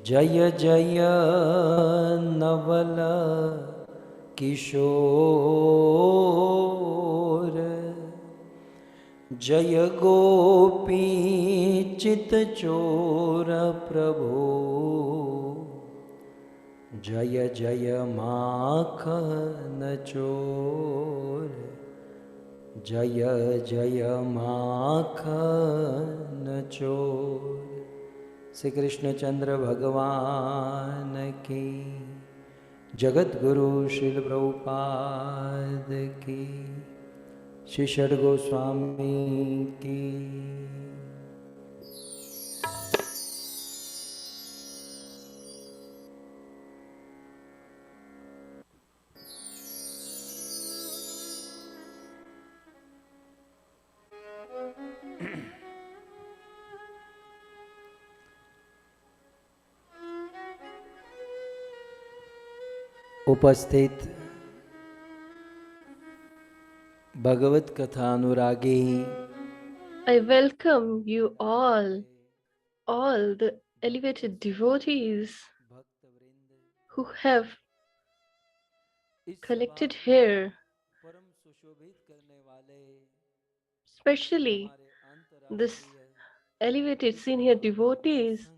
Jaya Jaya Navala Kishore Jaya Gopi Chitachora Prabhu Jaya Jaya Makhana Chore Jaya Jaya Makhana Chore Shri Krishna Chandra Bhagavan ki Jagat Guru Srila Prabhupada ki Shri SadGoswami ki. उपस्थित भगवत कथा अनुरागी I welcome you all the elevated devotees who have collected here, especially this elevated senior devotees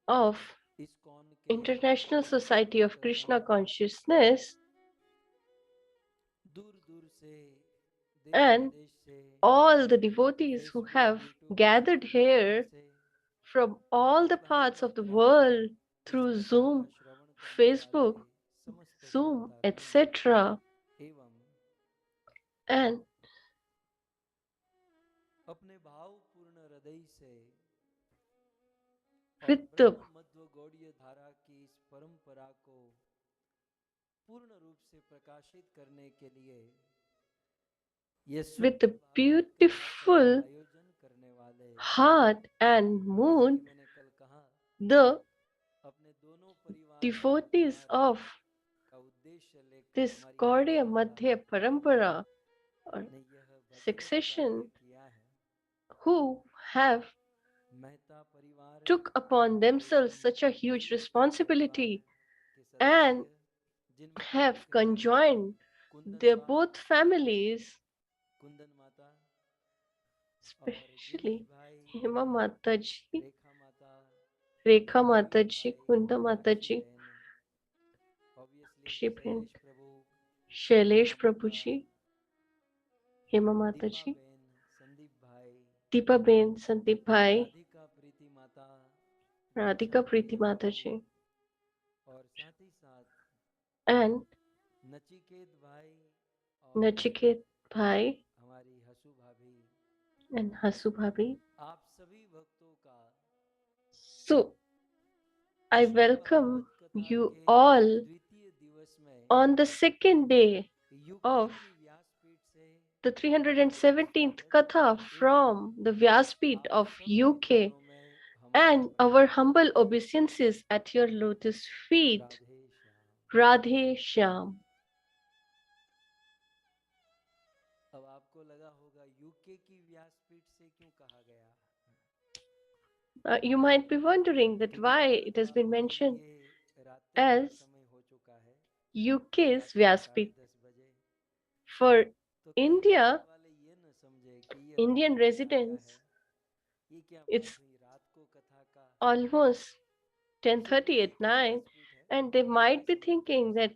of International Society of Krishna Consciousness and all the devotees who have gathered here from all the parts of the world through Zoom, Facebook, Zoom, etc. And with the beautiful heart and mood, the devotees of this Gaudiya Madhya Parampara or succession who have took upon themselves such a huge responsibility and have conjoined their both families, especially Hema Mataji, Rekha Mataji, Kunda Mataji, Shibhen, Shailesh Prabhuji, Hema Mataji, Deepa Ben, Sandeep Bhai, Radhika Preeti Mataji, and Nachiket Bhai and Hasu Bhabhi. So, I welcome you all on the second day of the 317th Katha from the Vyaspeeth of UK and our humble obeisances at your lotus feet. Radhe Shyam. You might be wondering that why it has been mentioned as UK's Vyaspeeth. For India, Indian residents, it's almost 10:30 at night, and they might be thinking that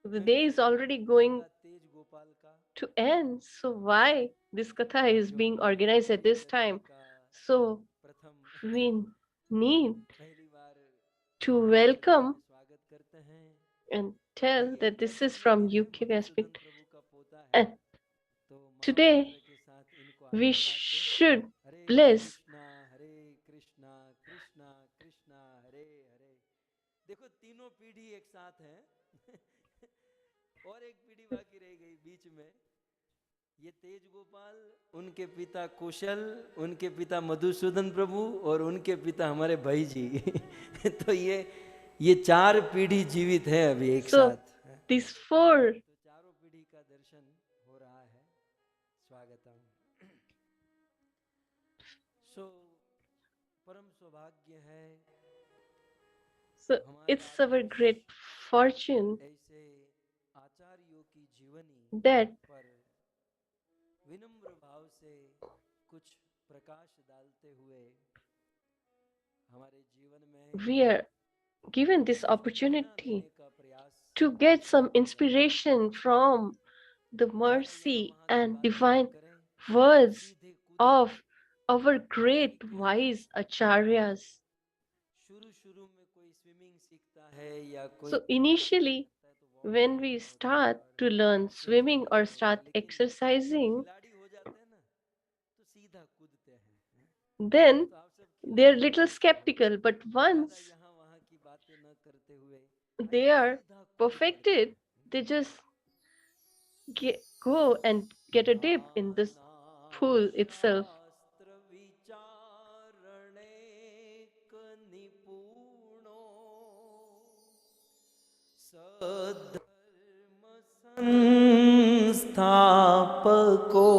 the day is already going to end. So why this katha is being organized at this time? So we need to welcome and tell that this is from UK Vyaspeeth. And today we should bless देखो तीनों पीढ़ी एक साथ हैं और एक पीढ़ी बाकी रह गई बीच में ये तेज गोपाल उनके पिता कुशल उनके पिता मधुसूदन प्रभु और उनके पिता हमारे भाई जी तो ये चार पीढ़ी जीवित है अभी एक साथ these four तो चारों पीढ़ी का दर्शन हो रहा है स्वागतम परम सौभाग्य So it's our great fortune ऐसे आचार्यों की जीवनी that पर विनम्र भाव से कुछ प्रकाश डालते हुए हमारे जीवन में we are given this कुछ प्रेरणा opportunity देने का प्रयास to get some करते हैं। inspiration from the यहाँ mercy की and बातें न divine करें, words सीधे कूदें of our नदी great के wise अंदर। acharyas. शुरू में कोई स्विमिंग सीखता है या कोई So initially, करता है तो when वॉक we करता है start और to learn स्विम swimming करने or लगता start है, लेकिन जब exercising, खिलाड़ी हो जाते हैं ना तो सीधा कूदते हैं। then तो आप सब they're खिलाड़ी little बन जाते हैं, skeptical. But ज्यादा once यहाँ वहाँ की बातें न करते हुए भाई they are सीधा कूद पड़ते perfected, हैं। they just go and get a dip in this Nana pool itself. शास्त्र विचारणेक निपुणो सद्धर्म संस्थापको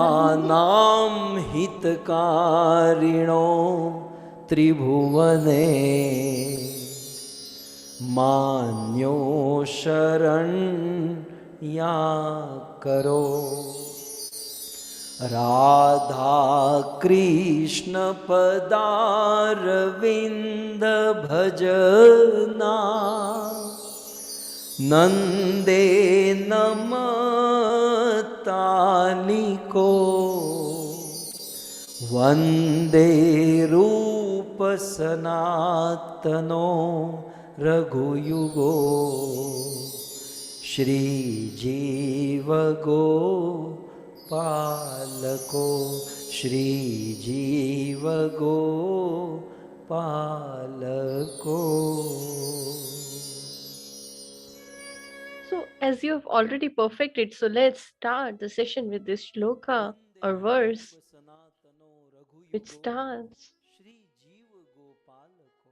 लोकानां हितकारिणो त्रिभुवने मान्यो शरण्या करो। राधा कृष्ण पदारविंद भजना नंदे नमतालिको वंदे रूप सनातनो रघुयुगो श्री जीव गोपालको श्री जीव गोपालको। So, as you have already perfected, so let's start the session with this shloka or verse which starts. Shri जीव गोपालको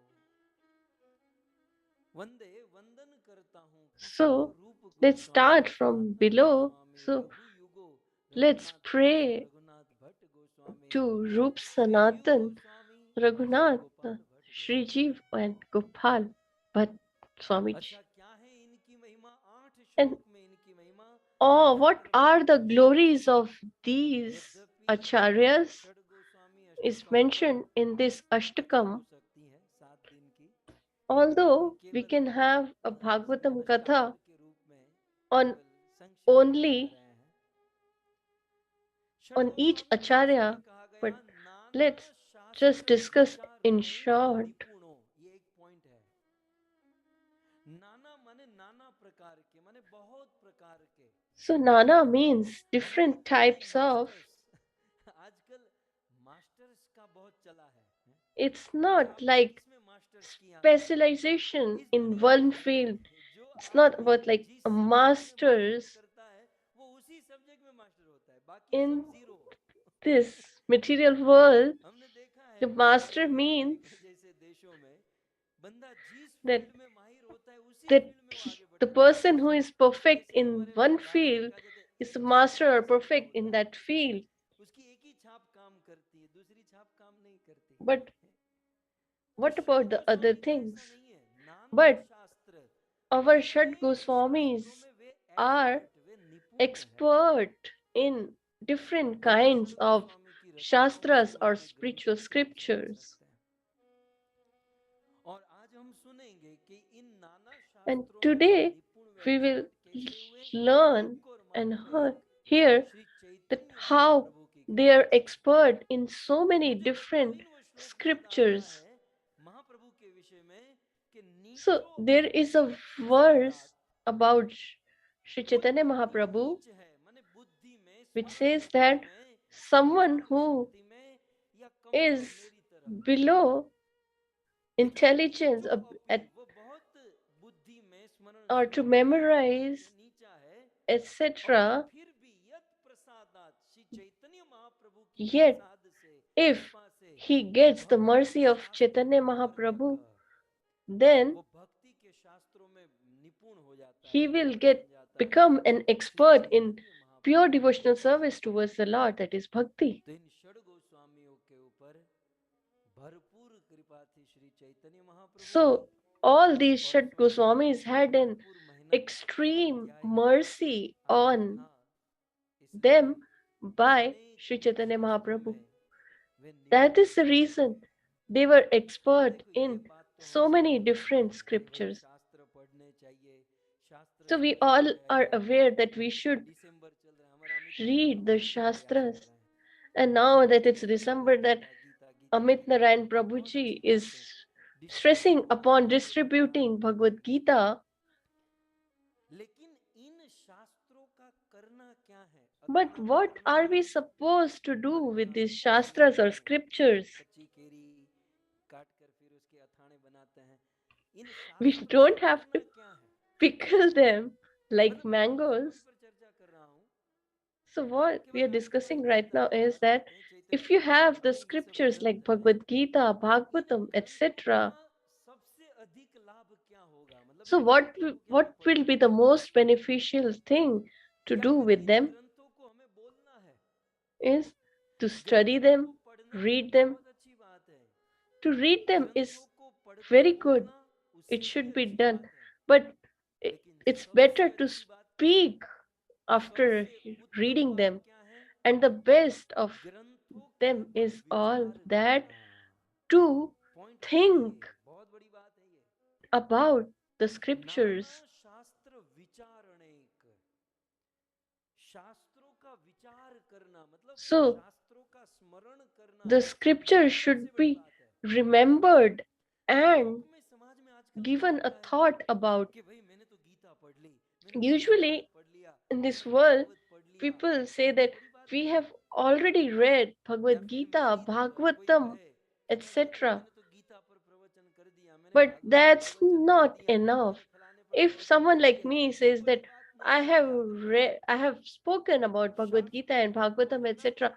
वंदे वंदन करता हूँ So, रूप let's start Goswami from Sanatan below. Goswami So, रघुयुगो let's Raghunath Das pray Raghunath Bhatt Goswami to Rup Shri जीव Sanatan, Goswami Raghunath, Gopal Bhatt Shri Goswami. Jeev, and Gopal Bhatt Swami. अच्छा क्या है इनकी महिमा? 8 And श्लोक में इनकी महिमा oh, what समग्र are the महापुरुषों glories की। of these यद्यपि acharyas षड Goswami is Ashtakam mentioned पर in this कथा Ashtakam. हो सकती है 7 दिन की, Although लेकिन we केवल can have a Bhagavatam Katha दृष्टांत के रूप में on केवल संक्षिप्त में बता only रहे हैं। षड on each गोस्वामी को acharya, इसलिए कहा गया but नाना let's just शास्त्र discuss in विचारणे short. निपुणो। ये एक पॉइंट है। नाना माने नाना प्रकार के, माने बहुत प्रकार के। So Nana means different मतलब ये types of. मास्टर्स आजकल मास्टर्स का बहुत चला है It's कि not आपने like किसमें मास्टर्स किया। specialization इस in दुनिया one में field. जो It's not आदमी about like जिस a सब्जेक्ट में master's मास्टर्स करता है वो उसी सब्जेक्ट में मास्टर होता है, बाकी in सब जीरो। this material world. हमने देखा है The master कि means अमेरिका जैसे देशों में बंदा जिस that फील्ड में माहिर होता है उसी that फील्ड में वो आगे the बढ़ता है। person who is perfect जैसे in हमारे one भारत में field कहा जाता है is एक a छाप master or वाला सिक्का perfect in होता है, that field. उसकी एक ही छाप काम करती है, दूसरी छाप काम नहीं करती। But तो what षड about the other Goswami का things? ऐसा नहीं है। नाना But शास्त्र, our Shad अनेक Goswamis शास्त्रों में वे are एक्सपर्ट, वे निपुण हैं। expert in different way kinds षड of Goswami की रचनाओं से, shastras or उनके spiritual ग्रंथों से आप समझ scriptures. सकते हैं। और आज हम सुनेंगे कि इन नाना And शास्त्रों में वे today निपुण, वे we will एक्सपर्ट कैसे हुए। learn एक और and महान, एक hear Shri that Chaitanya how महाप्रभु की they कृपा are से। expert in so many मुझे different तभी वो श्लोक याद आता scriptures. है महाप्रभु के विषय में कि So नीचों there is a verse स्मरणात्, about Sri Chaitanya कोई व्यक्ति Mahaprabhu नीच है माने बुद्धि में, which स्मरण says शक्ति that में, someone विचार who शक्ति में या is कमजोर मेरी तरह, below लेकिन intelligence जो at, वो बहुत बुद्धि में, स्मरण or to शक्ति में, बुद्धि memorize, से नीचा है, और etc. फिर भी यत प्रसादात, श्री चैतन्य महाप्रभु की Yet प्रसाद से, if कृपा से he gets the भक्ति mercy of शास्त्र Chaitanya विचारक, Mahaprabhu, then वो भक्ति के शास्त्रों में निपुण हो जाता है, he will एक्सपर्ट get बन जाता है। become an Shri expert in Chaitanya pure महाप्रभु की devotional कृपा service से। towards the Lord, that is bhakti. तो इन षड So all these SadGoswamis had an extreme mercy on them by Sri Chaitanya Mahaprabhu. That is the reason they were expert in so many different scriptures. So we all are aware that we should read the Shastras. And now that it's December, that Amit Narayan Prabhuji is stressing upon distributing Bhagvat Gita. But what are we supposed to do with these Shastras or scriptures? We don't have to pickle them like mangoes. So what we are discussing right now is that if you have the scriptures like Bhagavad Gita, Bhagavatam, etc., so what will be the most beneficial thing to do with them is to study them, read them. To read them is very good. It should be done. But it's better to speak after reading them. And the best of them is all that to think about the scriptures. So the scripture should be remembered and given a thought about. Usually in this world, people say that we have already read Bhagavad Gita, Bhagavatam, etc. But that's not enough. If someone like me says that I have spoken about Bhagavad Gita and Bhagavatam, etc.,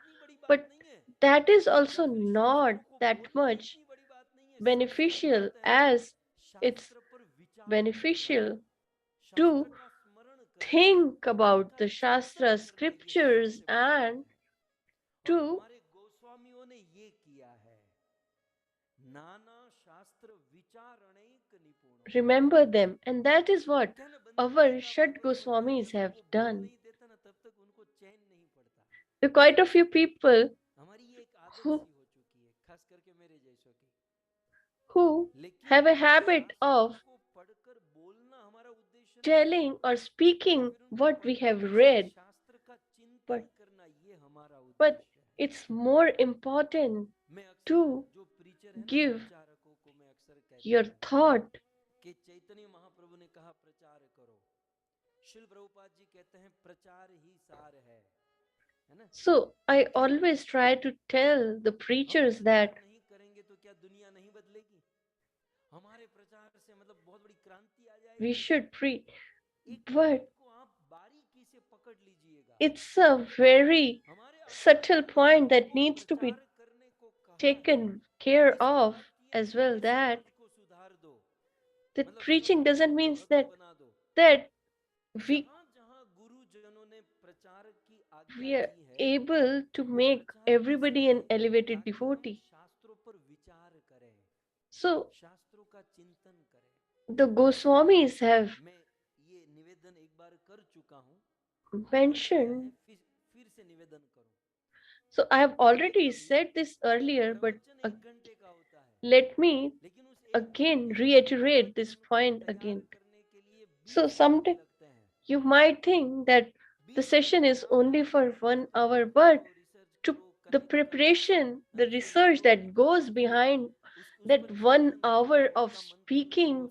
but that is also not that much beneficial as it's beneficial to think about the Shastra scriptures and to remember them. And that is what our Shad Goswamis have done. There are quite a few people who have a habit of telling or speaking what we have read, but it's more important to give your thought. So I always try to tell the preachers that we should preach, but it's a very subtle point that needs to be taken care of as well, that preaching doesn't mean that we we are able to make everybody an elevated devotee. So the Goswamis have mentioned. So I have already said this earlier, but let me again reiterate this point again. So sometimes you might think that the session is only for 1 hour, but to the preparation, the research that goes behind that 1 hour of speaking,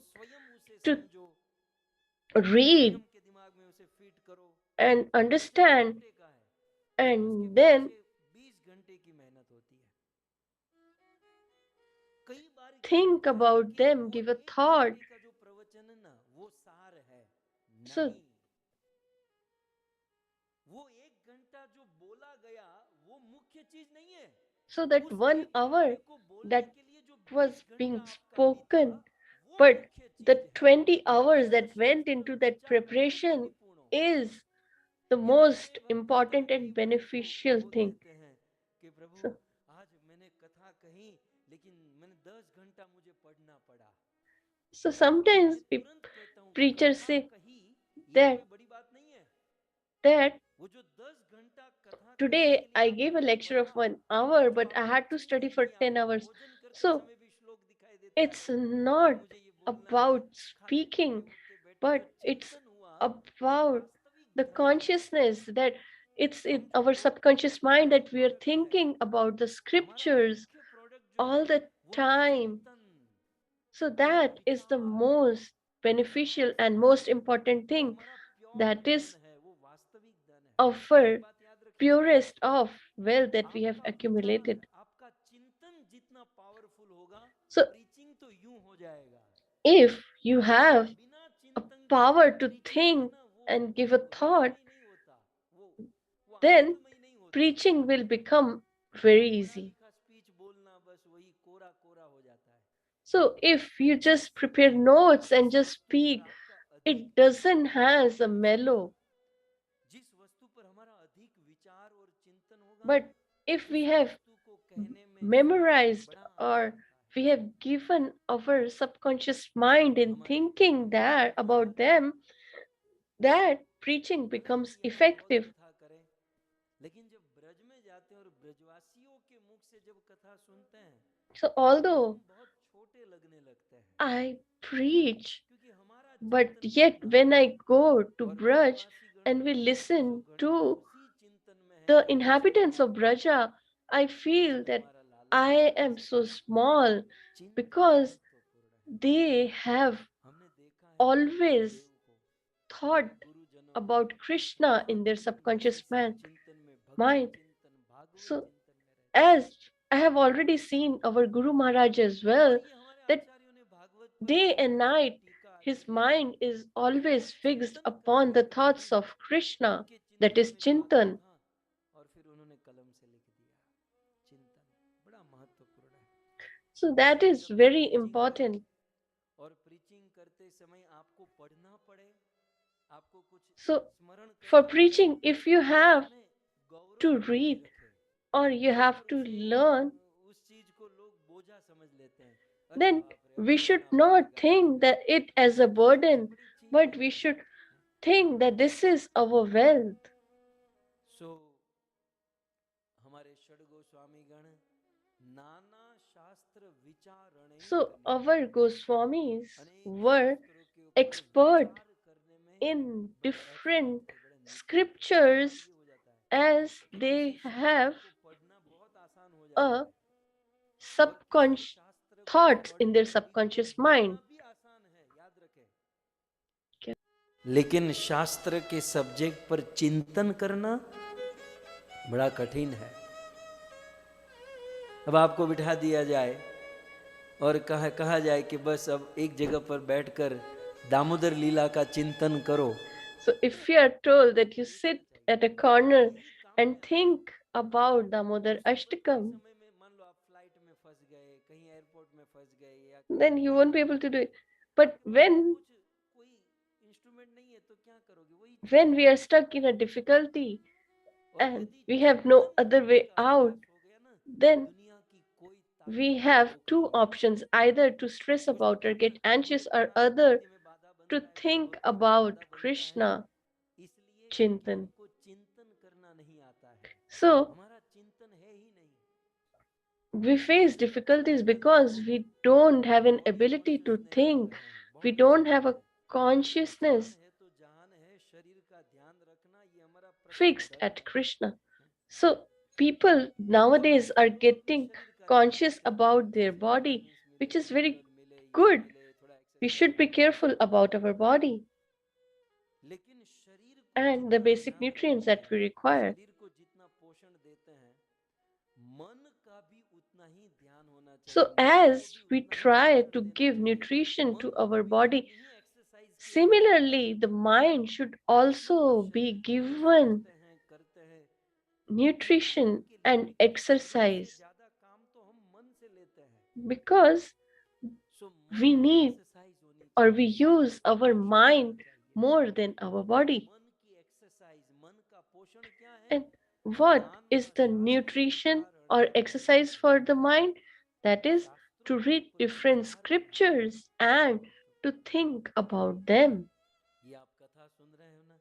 to read and understand and then think about them, give a thought. So that 1 hour that was being spoken, but the 20 hours that went into that preparation is the most important and beneficial thing. So So sometimes preachers say that today I gave a lecture of 1 hour, but I had to study for 10 hours. So it's not about speaking, but it's about the consciousness that it's in our subconscious mind that we are thinking about the scriptures all the time. So that is the most beneficial and most important thing. That is our purest of wealth that we have accumulated. So if you have a power to think and give a thought, then preaching will become very easy. So if you just prepare notes and just speak, it doesn't has a mellow. But if we have memorized or we have given our subconscious mind in thinking that about them, that preaching becomes effective. So although I preach, but yet when I go to Braj and we listen to the inhabitants of Braja, I feel that I am so small because they have always thought about Krishna in their subconscious mind. So, as I have already seen our Guru Maharaj as well, that day and night his mind is always fixed upon the thoughts of Krishna, that is Chintan. So that is very important. So for preaching, if you have to read or you have to learn, then we should not think that it as a burden, but we should think that this is our wealth. So our Goswamis were expert in different scriptures as they have a subconscious thoughts in their subconscious mind. लेकिन शास्त्र के subject पर चिंतन करना बड़ा कठिन है। अब आपको बिठा दिया जाए और कहा जाए कि बस अब एक जगह पर बैठकर दामोदर लीला का चिंतन करो। So if you are told that you sit at a corner and think about Damodar Ashtakam, then you won't be able to do it. But when we are stuck in a difficulty and we have no other way out, then we have two options, either to stress about or get anxious, or other to think about Krishna Chintan. So we face difficulties because we don't have an ability to think, we don't have a consciousness fixed at Krishna. So people nowadays are getting conscious about their body, which is very good. We should be careful about our body and the basic nutrients that we require. So as we try to give nutrition to our body, similarly, the mind should also be given nutrition and exercise, because we need or we use our mind more than our body. And what is the nutrition or exercise for the mind? That is, to read different scriptures and to think about them. ये आप कथा सुन रहे हो ना,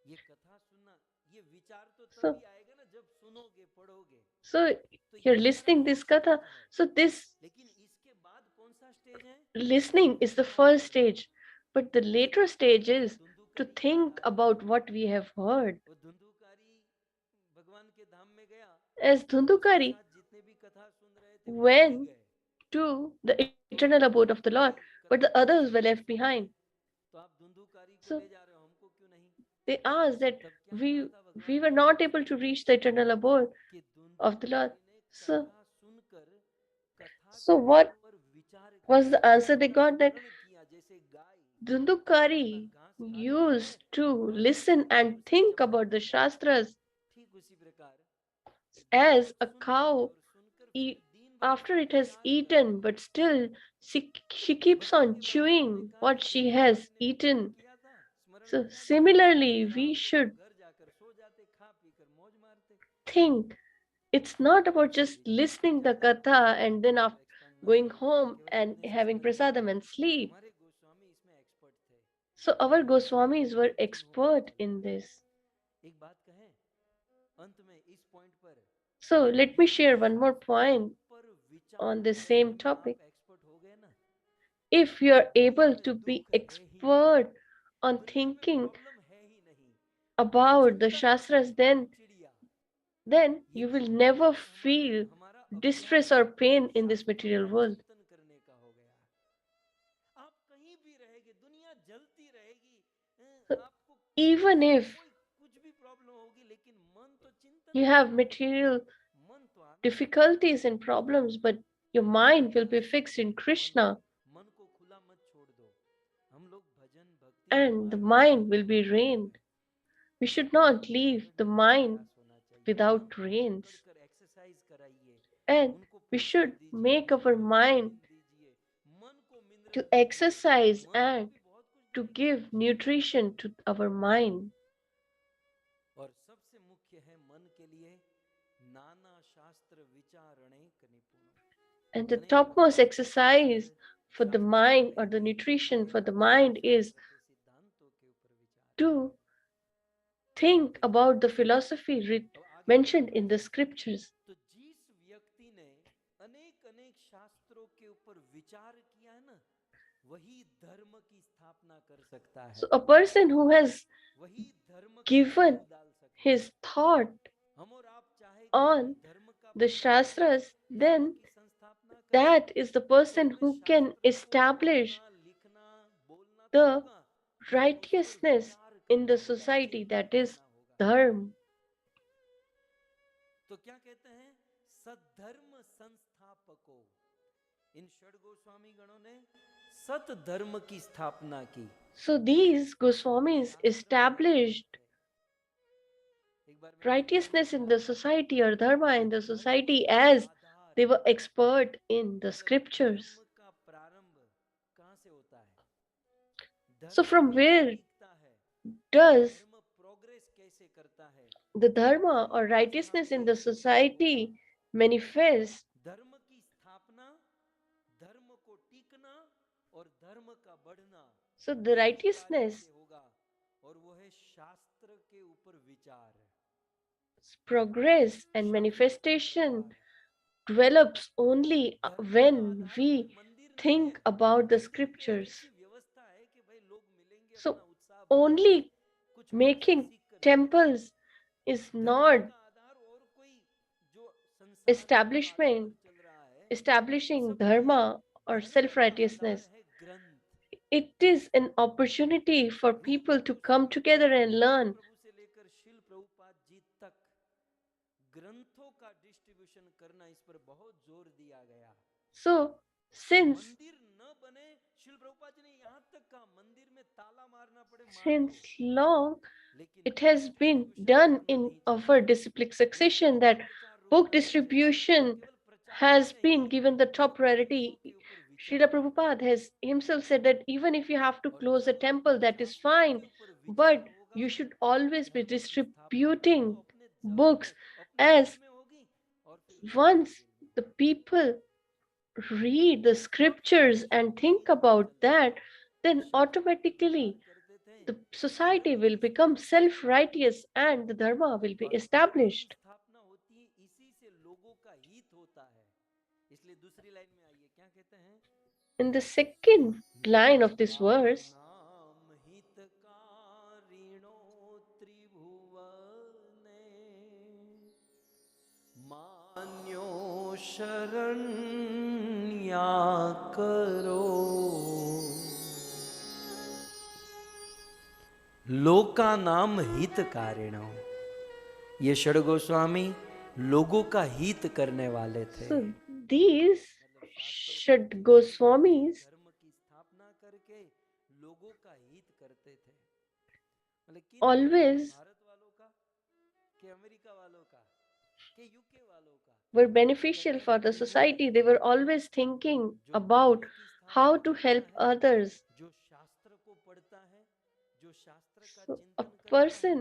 ये कथा सुनना, ये विचार तो So, तभी आएगा ना जब सुनोगे पढ़ोगे, so तो you're ये हमारा listening this कौशल katha. है। So this लेकिन इसके बाद कौन सा स्टेज है? listening is the first stage, but the later stage is to think about what we have heard. वो धुंधुकारी भगवान के धाम में गया, As उसके Dhundukari साथ जितने भी कथा सुन रहे थे वो सभी went गए, to the eternal abode of the Lord, but the others were left behind. तो आप धुंधुकारी को So ले जा रहे हो, हमको क्यों नहीं? they asked that तब क्या कहा we था भगवान we were ने not able to reach the eternal abode कि of the Lord. धुंधुकारी ने So, कथा सुनकर कथा so के what ऊपर विचार was किया, the answer they उसका got? That स्मरण किया, जैसे गाय अपना Dhundukari घास खाती है used to और listen and उसे think about the चबाती है, Shastras ठीक उसी प्रकार as a सुनती है cow और सुनकर फिर दिन भर after उसका it has विचार eaten, करती है। but still she keeps भगवान on के वासुदेव ने chewing कहा what कि she has धुंधुकारी ने विचार eaten. किया था, स्मरण So किया था, similarly, we रात को should सब घर जाकर सो जाते, खा पी कर मौज मारते। think. It's not about उससे just विचार listening the क्या था? katha and then after expand मत going करो, home केवल and इतने से having समझ लो prasadam and sleep. हमारे गोस्वामी इसमें एक्सपर्ट थे। So our मैं Goswamis उनके were वचन होकर expert बोल in रहा हूँ। this. एक बात कहें अंत में इस पॉइंट पर, So let me यदि share one more शास्त्र के point ऊपर विचार on the करने same में topic. आप एक्सपर्ट हो गए ना, If you तो are able दुनिया में to be दुख है ही नहीं, expert on दुनिया में thinking प्रॉब्लम है ही नहीं, about the चिंतन Shastras, चिड़िया, then you यदि will never हमारा feel हमारा distress अभ्यास or pain in this शास्त्रों material का world. चिंतन करने का हो गया, आप कहीं भी रहेंगे, दुनिया जलती रहेगी, So आपको even if कोई कुछ भी प्रॉब्लम होगी, लेकिन मन तो चिंतन you में have रहेगा, material मन तो आनंद में रहेगा। difficulties and problems, but your mind will be fixed in Krishna मन को खुला मत छोड़ दो। हम लोग भजन भक्ति and the विवाह के mind will साधन be में लगे reigned. हैं, We should मन not को leave the पकड़ने का mind प्रयास होना चाहिए, मन without को reins. पकड़ कर एक्सरसाइज कराइए, And उनको we पुरस्कार should दीजिए, make उनको our mind विटामिन दीजिए, मन को to मिनरल दीजिए, exercise मन को and भी बहुत कुछ to दीजिए। give nutrition to our mind. और सबसे मुख्य है मन के लिए नाना शास्त्र विचारणे निपुण, And the अनेक topmost प्रकार के exercise शास्त्र for the शास्त्र mind or the पढ़ेंगे, nutrition मगर for the परम mind is शास्त्र के सिद्धांतों के ऊपर विचार to करेंगे। अब think देखिए, about the philosophy अब आगे mentioned बढ़ते in the हैं, scriptures. तो जिस व्यक्ति ने अनेक अनेक शास्त्रों के ऊपर विचार किया है ना, वही धर्म की स्थापना कर सकता है, So a person who has वही धर्म का given मूल डाल सकता his है। thought हम और आप चाहे कि हम on धर्म का the प्रचार करें, Shastras, धर्म then की संस्थापना करें, that is the तो person हमें who can शास्त्र को establish पढ़ना, लिखना, बोलना तो the होगा, लेकिन उस पर righteousness विचार in करना the होगा, society, चिंतन that is करना होगा। dharma. तो क्या कहते हैं, सद्धर्म संस्थापको, इन षड गोस्वामी गणों ने सत धर्म की स्थापना की। So these Goswamis established righteousness in the society or dharma in the society as they were expert in the scriptures. धर्म का प्रारंभ कहां से होता है? So धर्म from कैसे where दिखता है? does धर्म प्रोग्रेस कैसे करता है? the dharma धर्म or का righteousness in the स्थापना कैसे होगा? society manifest? धर्म की स्थापना, धर्म को टिकना और धर्म का बढ़ना So the एक ही कार्य righteousness से होगा, और वो है शास्त्र के ऊपर विचार, progress and शास्त्र का manifestation प्रचार। develops only धर्म का when आधार कोई we मंदिर नहीं है, think about the मंदिर तो एक scriptures. ऐसी व्यवस्था है कि भाई लोग मिलेंगे, So अपना उत्साह बढ़ाएंगे, only कुछ वक्त making सीख कर जाएंगे। temples is धर्म not का आधार और कोई जो संसार में जो आजकल establishment, चल रहा है, ये establishing सब नहीं है। dharma or धर्म का आधार self-righteousness. है ग्रंथ। It is an opportunity for रूप people to come Goswami together and learn. महाप्रभु से लेकर शिल प्रभुपाद जी तक ग्रंथों का डिस्ट्रीब्यूशन करना, इस पर बहुत जोर दिया गया। So since मंदिर न बने, शिल प्रभुपाद जी ने यहाँ तक कहा मंदिर में ताला मारना पड़े मार since दो, long लेकिन it book has been distribution done करना in नहीं our चाहिए। disciplic ग्रंथों succession का that प्रचार book रुकना नहीं चाहिए। distribution केवल प्रचार ही has been नहीं, given the top priority. ग्रंथों के ऊपर विचार Srila करना Prabhupada has himself said that even if you have to और close a जब temple, that is शास्त्रों fine, के ऊपर विचार but होगा, you should always be धर्म की स्थापना तो distributing अपने जगह books में, अपने as देश में होगी और फिर विश्व once मंदिर में the होगी। people read the scriptures and think about that, then automatically the society will become self-righteous and the dharma will be और धर्म की established. स्थापना होती है इसी से लोगों का हित होता है। इसलिए दूसरी लाइन में आइए क्या कहते हैं, In the second line of this verse, लोकानाम हितकारिणो त्रिभुवने मान्यो शरण्या करो। लोका नाम हितकारिणो, ये षड गोस्वामी लोगों का हित करने वाले थे। so these SadGoswamis धर्म की स्थापना करके लोगों का हित करते थे। मतलब किन always भारत वालों का, कि अमेरिका वालों का, कि यूके वालों का? were beneficial for the society. They were always thinking about how to help others. जो शास्त्र को पढ़ता है, जो शास्त्र का So a चिंतन करता है, person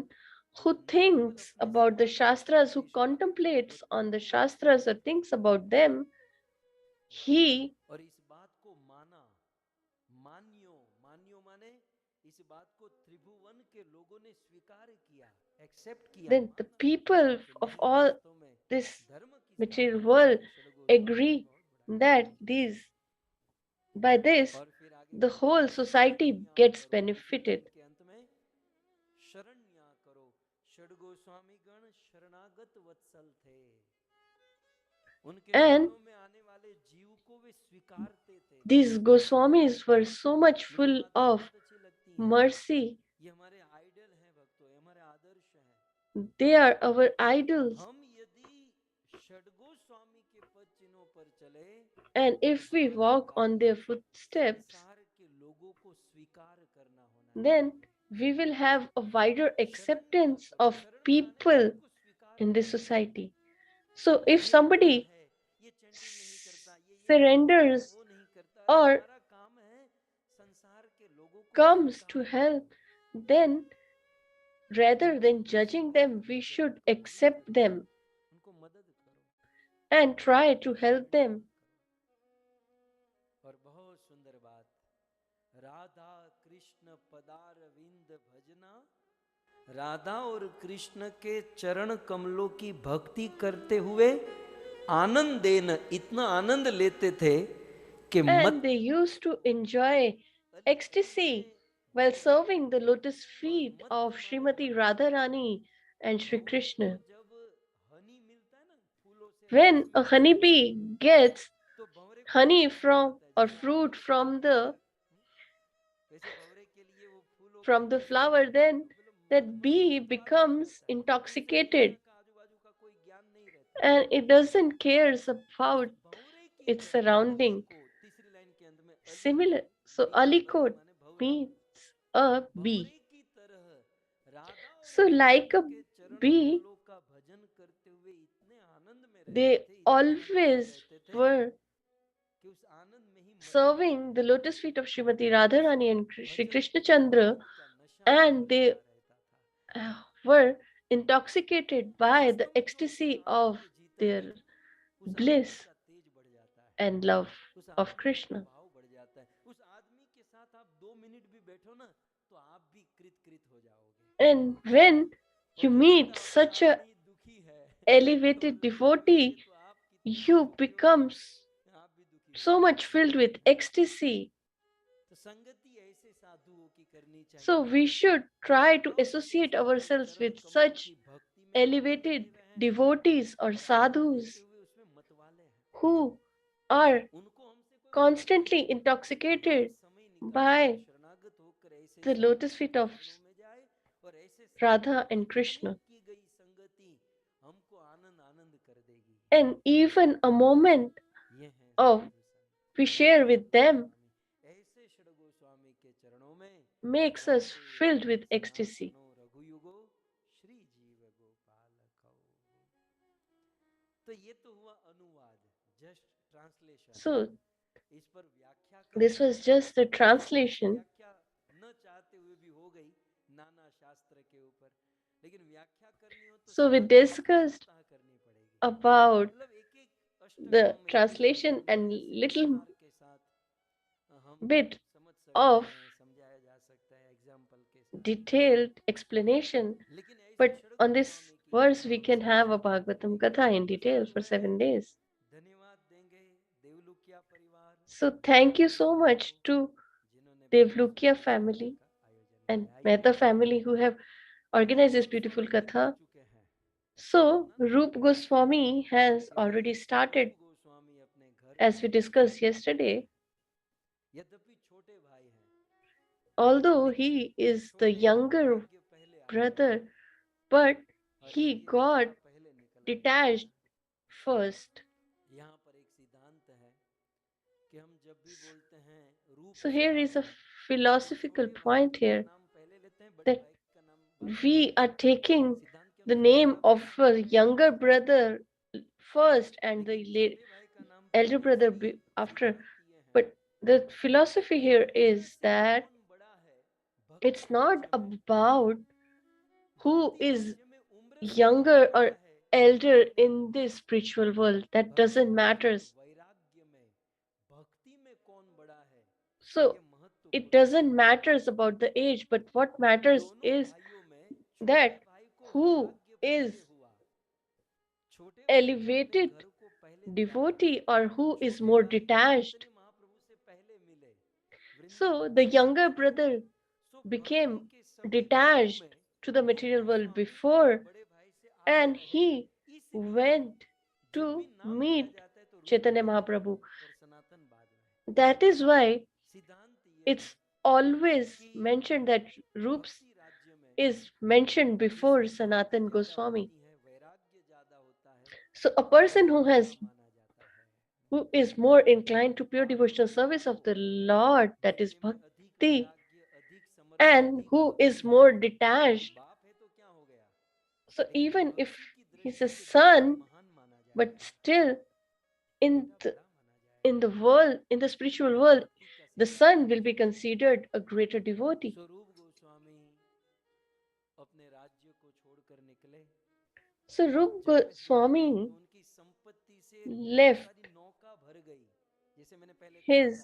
who thinks about the Shastras, who contemplates on the Shastras or thinks about them, he और इस बात को माना, मान्यो, मान्यो माने इस बात को त्रिभुवन के लोगों ने स्वीकार किया, एक्सेप्ट किया, then the people of all this material world agree that these by this the whole society gets benefited. के अंत में शरण्या करो, षड गोस्वामी गण शरणागत वत्सल थे, उनके And शरणों में आने वाले जीव को वे स्वीकारते थे। these Goswamis were so much full of mercy. ये हमारे आइडल हैं भक्तों, ये हमारे आदर्श हैं। They are our idols. हम यदि षडगोस्वामी के पद चिन्हों पर चले, And if we walk on their footsteps, संसार के लोगों को स्वीकार करना होना है। then we will have a wider acceptance of people in this society. So if somebody ये चैंटिंग नहीं करता, ये surrenders वो नहीं करता, or हमारा काम है संसार के लोगों को comes to help, then rather than judging them, we should accept them उनको मदद करो। and try to help them. और बहुत सुंदर बात, राधा कृष्ण पदारविंद भजना, राधा और कृष्ण के चरण कमलों की भक्ति करते हुए आनंद देन, इतना आनंद लेते थे कि And they used to enjoy ecstasy while serving the lotus feet of Srimati Radharani and Sri Krishna. जब हनी मिलता है ना फूलों से, When a honeybee gets तो भंवरे को honey from or fruit from वैसे भंवरे के लिए वो फूलों the flower, then that bee becomes intoxicated का आजू-बाजू का कोई ज्ञान नहीं रहता। and it doesn't cares about भंवरे की its surrounding. तीसरी लाइन के अंत में Similar, so alikot means a bee. की तरह Radha So like a bee, कमलों का भजन करते हुए इतने आनंद में रहते they थे, इतने always रहते थे were कि उस आनंद में ही serving the lotus feet of Srimati Radharani and Sri Krishna Chandra, and they were intoxicated by the ecstasy of their bliss and love of Krishna. भाव बढ़ जाता है। उस आदमी के साथ आप 2 मिनट भी बैठो ना तो आप भी कृत हो जाओगे। And when you meet such a दुखी है elevated devotee, you become so much filled with ecstasy. तो संगति ऐसे साधुओं की करनी चाहिए। So we should try to associate ourselves with such elevated devotees or sadhus who are constantly intoxicated by the lotus feet of Radha and Krishna. And even a moment of we share with them makes us filled with ecstasy. So this was just the translation. So we discussed about the translation and little bit of detailed explanation. But on this verse, we can have a Bhagavatam Katha in detail for 7 days. So thank you so much to Devlukia family and Mehta family who have organized this beautiful Katha. So Rup Goswami has already started, as we discussed yesterday. Although he is the younger brother, but he got detached first. So here is a philosophical point here, that we are taking the name of a younger brother first and the elder brother after. But the philosophy here is that it's not about who is younger or elder in this spiritual world. That doesn't matter. So it doesn't matters about the age, but what matters is that who is elevated devotee or who is more detached. So the younger brother became detached to the material world before, and he went to meet Chaitanya Mahaprabhu. That is why it's always mentioned that Rups is mentioned before Sanatan Goswami. So a person who is more inclined to pure devotional service of the Lord, that is bhakti, and who is more detached. So even if he's a son, but still in the, in the world, in the spiritual world, the son will be considered a greater devotee. So Rup Goswami left his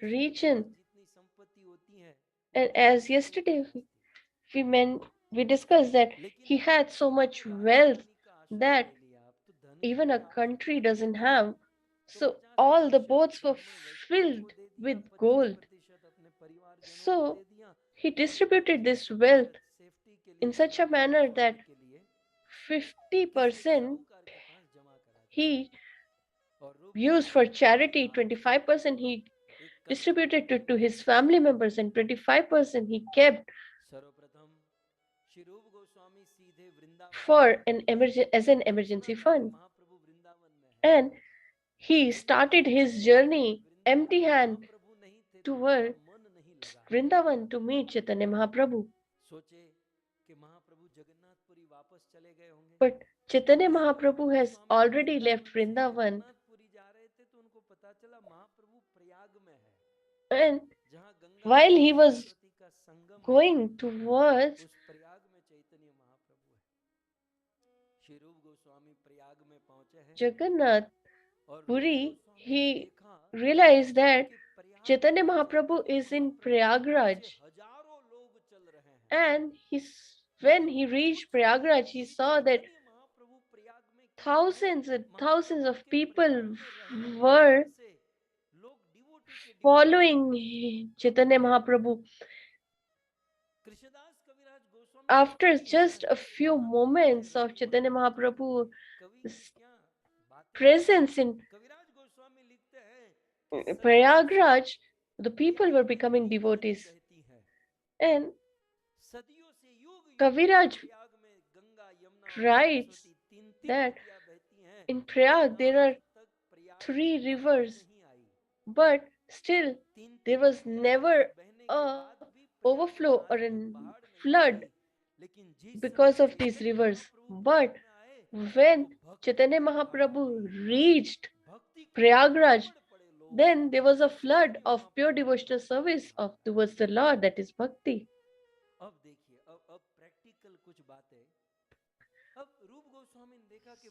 region, and as yesterday we discussed that he had so much wealth that even a country doesn't have. So all the boats were filled with gold. So he distributed this wealth in such a manner that 50% he used for charity, 25% he distributed to his family members, and 25% he kept for as an emergency fund. And he started his journey empty hand toward Vrindavan to meet Chaitanya Mahaprabhu. But Chaitanya Mahaprabhu has already left Vrindavan, and while he was going towards Jagannath Puri, he realized that Chaitanya Mahaprabhu is in Prayagraj. And when he reached Prayagraj, he saw that thousands and thousands of people were following Chaitanya Mahaprabhu. After just a few moments of Chaitanya Mahaprabhu's presence in Prayagraj, the people were becoming devotees. And Kaviraj writes that in Prayag there are 3 rivers, but still there was never a overflow or a flood because of these rivers. But when Chaitanya Mahaprabhu reached Prayagraj, then there was a flood of pure devotional service towards the Lord, that is bhakti.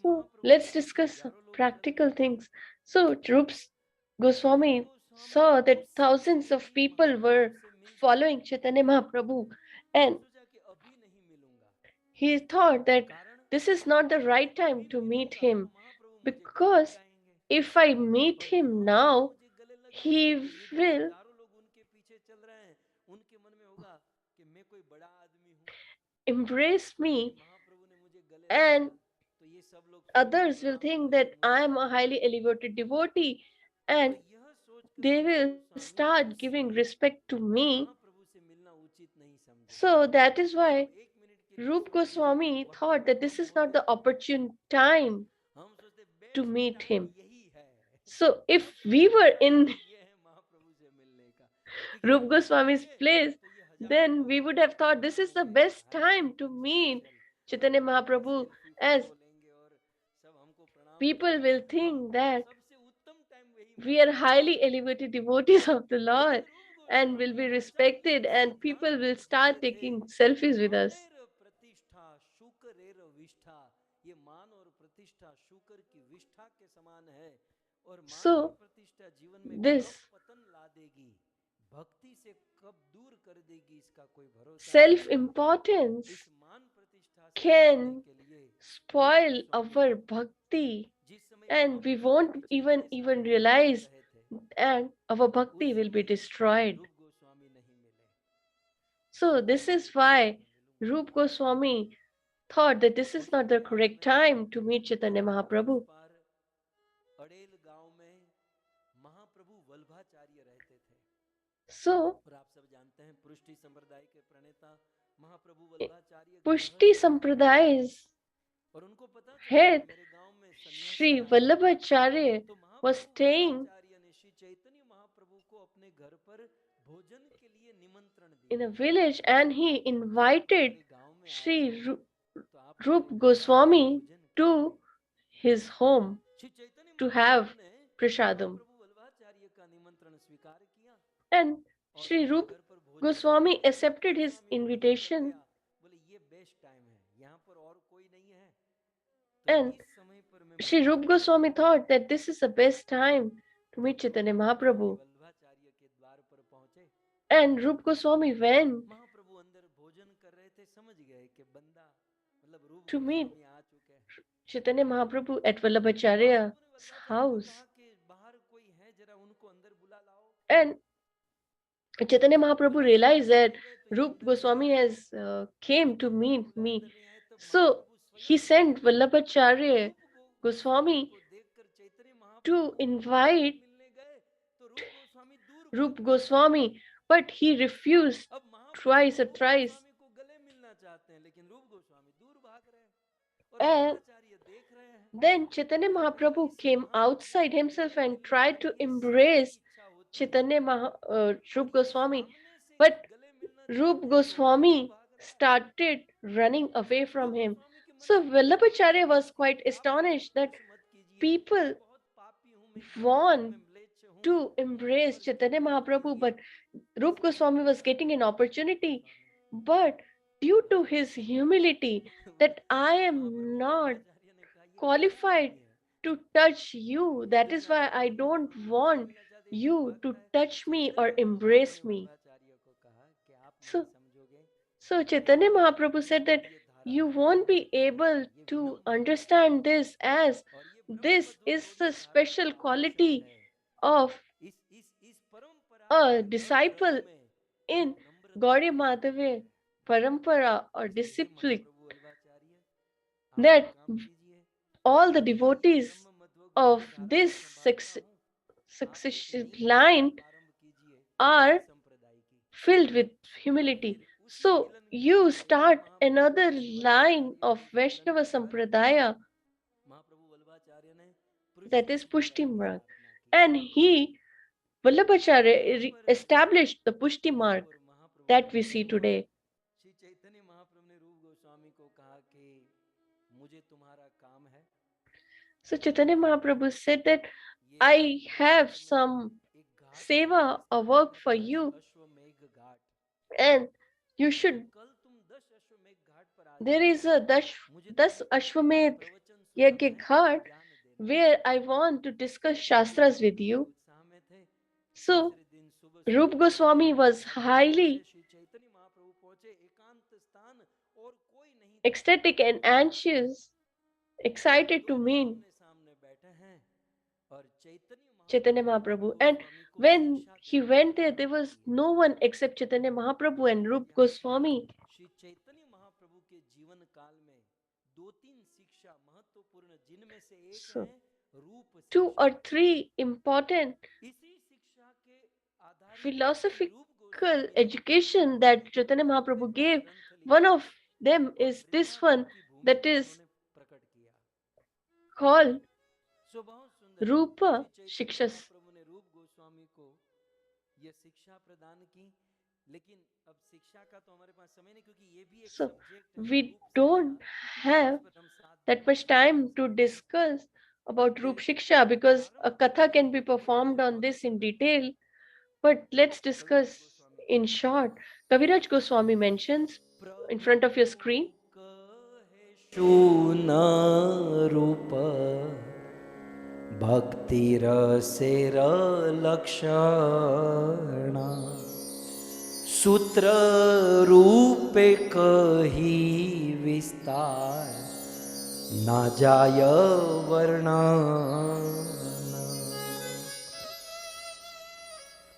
So let's discuss some practical things. So Rup Goswami saw that thousands of people were following Chaitanya Mahaprabhu, and he thought that this is not the right time to meet him, because if I meet him now, he will embrace me, and others will think that I am a highly elevated devotee, and they will start giving respect to me. So that is why Rup Goswami thought that this is not the opportune time to meet him. So if we were in Rup Goswami's place, then we would have thought this is the best time to meet Chaitanya Mahaprabhu, as people will think that we are highly elevated devotees of the Lord and will be respected, and people will start taking selfies with us. So, this self importance can spoil our bhakti, and we won't even realize, and our bhakti will be destroyed. So this is why Rup Goswami thought that this is not the correct time to meet Chaitanya Mahaprabhu. So Pushti Sampraday's head Sri Vallabhacharya was staying in a village, and he invited Sri Rup Goswami to his home to have prasadam. And Sri Rup Goswami accepted his invitation, and Sri Rup Goswami thought that this is the best time to meet Chaitanya Mahaprabhu. And Rup Goswami went to meet Chaitanya Mahaprabhu at Vallabhacharya's house. And Chaitanya Mahaprabhu realized that Rup Goswami has came to meet me. So he sent Vallabhacharya Goswami to invite Rup Goswami, but he refused twice or thrice. And then Chaitanya Mahaprabhu came outside himself and tried to embrace Rup Goswami, but Rup Goswami started running away from him. So Vallabhacharya was quite astonished that people want to embrace Chaitanya Mahaprabhu, but Rup Goswami was getting an opportunity. But due to his humility, that I am not qualified to touch you, that is why I don't want you to touch me or embrace me. So, so Chaitanya Mahaprabhu said that you won't be able to understand this, as this is the special quality of a disciple in Gaudiya Madhava Parampara or discipline, that all the devotees of this succession line are filled with humility. So you start another line of Vaishnava Sampradaya, that is Pushti Marg. And Vallabhacharya, established the Pushti Marg that we see today. So Chaitanya Mahaprabhu said that I have some seva or work for you, and you should. There is a Das Ashwamedh Yagya Ghat, where I want to discuss Shastras with you. So, Rup Goswami was highly ecstatic and anxious, excited to meet Chaitanya Mahaprabhu. And when he went there, there was no one except Chaitanya Mahaprabhu and Rup Goswami. Shri Chaitanya महाप्रभु के जीवन काल में दो तीन शिक्षा महत्वपूर्ण जिनमें से एक So, है रूप 2 शिक्षा। or 3 important इसी शिक्षा के आधारित philosophical रूप गोस्वामी ने education that Chaitanya Mahaprabhu gave. One of them is this one, that is प्रकट किया। called सो बहुत सुंदर Rupa श्री चैतन्य Shikshas. महाप्रभु ने रूप गोस्वामी को यह शिक्षा प्रदान की, लेकिन अब शिक्षा का तो हमारे पास समय नहीं क्योंकि ये भी एक So, सब्जेक्ट है we रूप don't शिक्षा, have जिस पर हम 7 that much time to discuss about Rup Shiksha because a katha can be performed on this in detail. But let's discuss in short. Kaviraj Goswami mentions in front of your screen. शून रूप भक्ति रसेर लक्षण सूत्र रूपे कही विस्तार ना जाय वर्णन।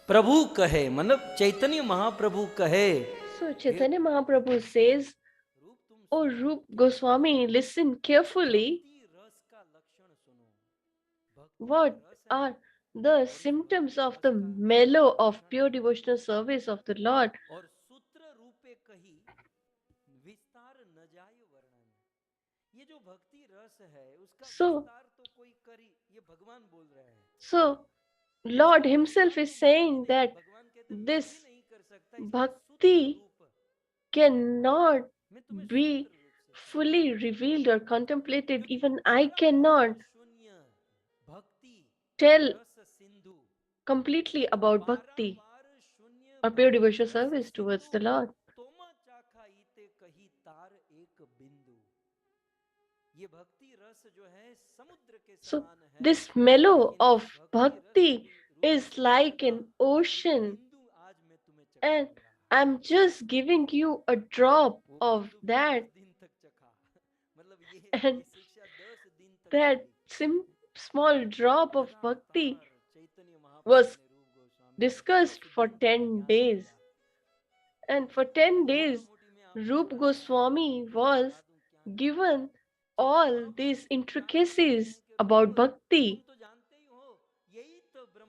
प्रभु कहे मतलब चैतन्य महाप्रभु कहे। So Chaitanya Mahaprabhu says, "Oh Rup Goswami, listen carefully. What are the symptoms of the mellow of pure devotional service of the Lord?" और सूत्र रूपे कही विस्तार न जाय वर्णन। ये जो भक्ति रस है उसका विस्तार तो कोई करी, ये भगवान बोल रहे हैं। So Lord himself is saying that this bhakti cannot be fully revealed or contemplated. Even I cannot tell completely about bhakti or pure devotional service towards the Lord. So this mellow of bhakti is like an ocean, and I'm just giving you a drop of that, and that small drop of bhakti was discussed for 10 days. And for 10 days, Rup Goswami was given all these intricacies about bhakti.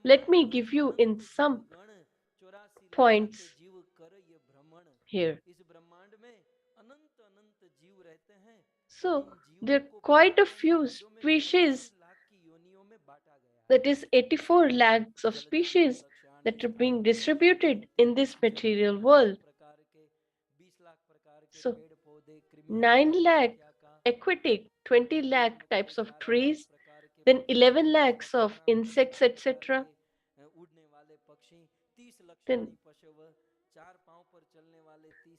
Let me give you in some points here. So, there are quite a few species, that is 84 lakhs of species that are being distributed in this material world. So, 9 lakh aquatic, 20 lakh types of trees, then 11 lakhs of insects, etc. Then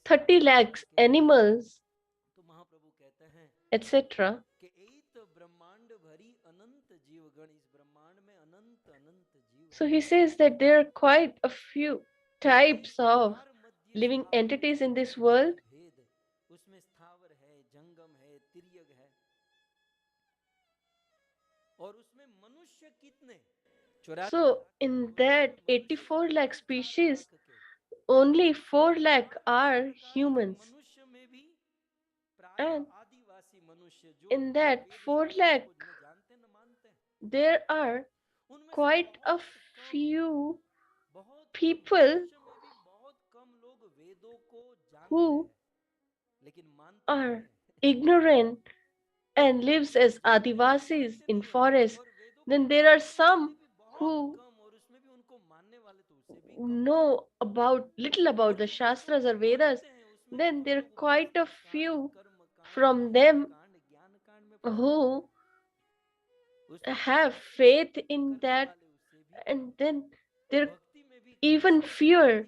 30 lakhs animals, etc. So he says that there are quite a few types of living entities in this world. So in that 84 lakh species, only 4 lakh are humans. And in that 4 lakh, there are quite a few people who are ignorant and lives as Adivasis in forests. Then there are some who know about little about the Shastras or Vedas. Then there are quite a few from them who have faith in that, and then there are even fewer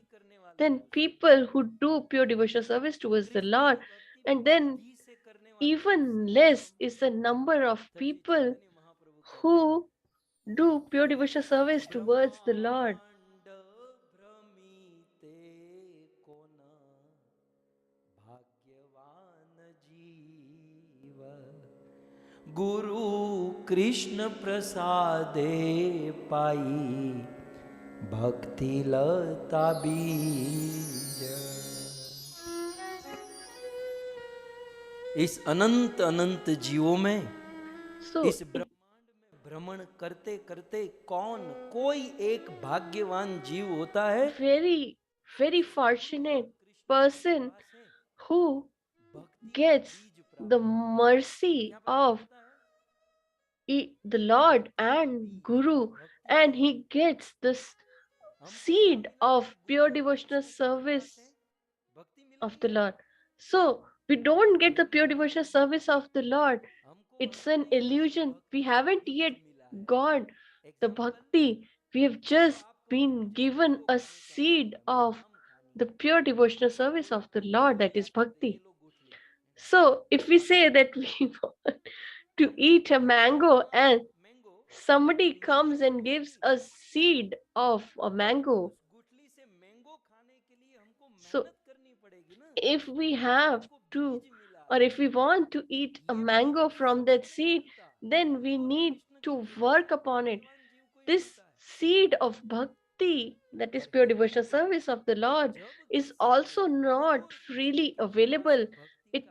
than people who do pure devotional service towards the Lord. And then even less is the number of people who do pure devotional service towards the Lord. ब्रह्मांड भ्रमिते कोना भाग्यवान जीव गुरु कृष्ण प्रसादे पाई भक्ति लता बीज। इस अनंत अनंत जीवों में So, इस ब्रह्मांड में भ्रमण करते करते कौन कोई एक भाग्यवान जीव होता है very, very fortunate person who gets the mercy of the Lord and Guru, and he gets this seed of pure devotional service of the Lord. So, we don't get the pure devotional service of the Lord. It's an illusion. We haven't yet got the bhakti. We have just been given a seed of the pure devotional service of the Lord, that is bhakti. So, if we say that we want to eat a mango and somebody comes and gives a seed of a mango, so if we have to, or if we want to eat a mango from that seed, then we need to work upon it. This seed of bhakti, that is pure devotional service of the Lord, is also not freely available. It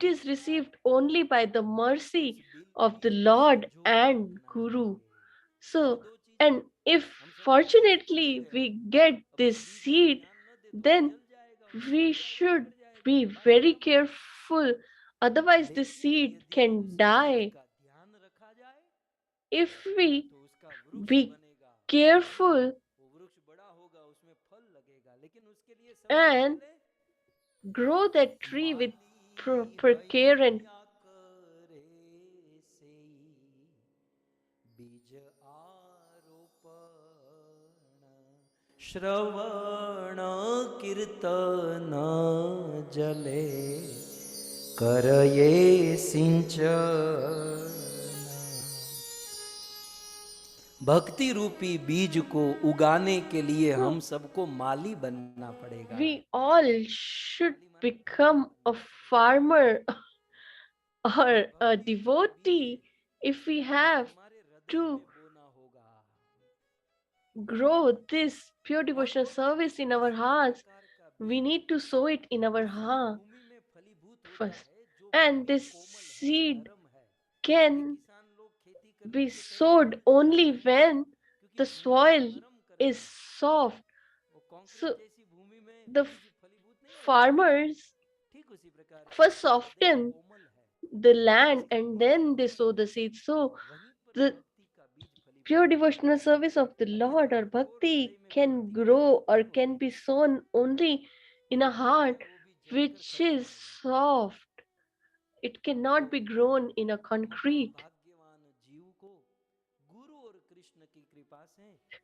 is received only by the mercy of the Lord and Guru. So, and if fortunately we get this seed, then we should be very careful. Otherwise, the seed can die. If we be careful and grow that tree with proper care and श्रवण कीर्तन जले करये सिंचन। भक्ति रूपी बीज को उगाने के लिए हम सबको माली बनना पड़ेगा। we all should become a farmer or a devotee if we have to grow this pure devotional service in our hearts. We need to sow it in our heart first, and this seed can be sowed only when the soil is soft. So the farmers first soften the land and then they sow the seed. So the pure devotional service of the Lord or bhakti can grow or can be sown only in a heart which is soft. It cannot be grown in a concrete.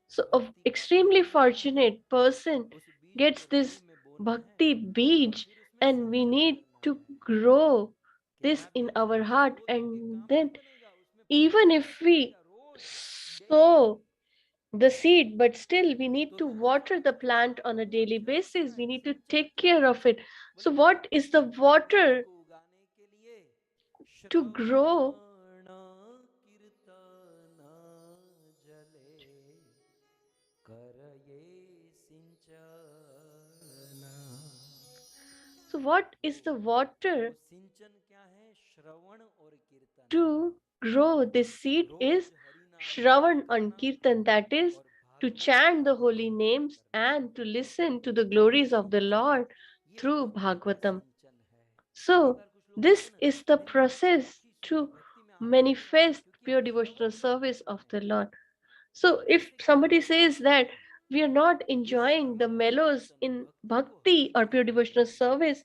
So, an extremely fortunate person gets this bhakti beej, and we need to grow this in our heart. And then, even if we sow the seed, but still we need to water the plant on a daily basis. We need to take care of it. So, what is the water to grow? So, what is the water to grow this seed is Shravan and Kirtan, that is, to chant the holy names and to listen to the glories of the Lord through Bhagvatam. So, this is the process to manifest pure devotional service of the Lord. So, if somebody says that we are not enjoying the mellows in bhakti or pure devotional service,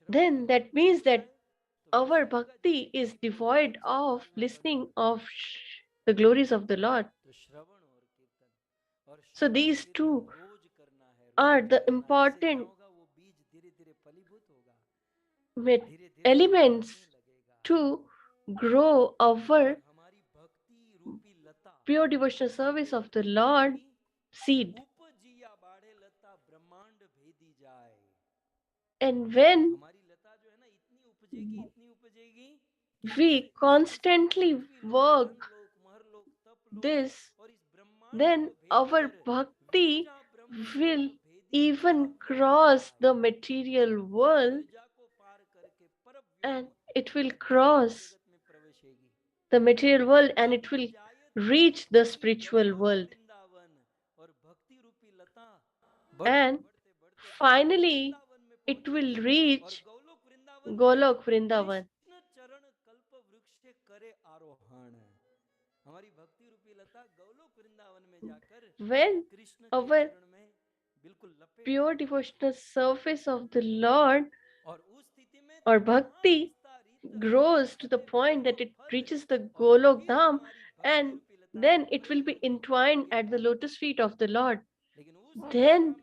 then that means that our bhakti is devoid of listening of the glories of the Lord. So these two are the important elements to grow our pure devotional service of the Lord seed. And when we constantly work this, then our bhakti will even cross the material world, and it will cross the material world and it will reach the spiritual world. And finally, it will reach Golok Vrindavan. When our pure devotional service of the Lord or bhakti grows to the point that it reaches the Golok Dham, and then it will be entwined at the lotus feet of the Lord. Then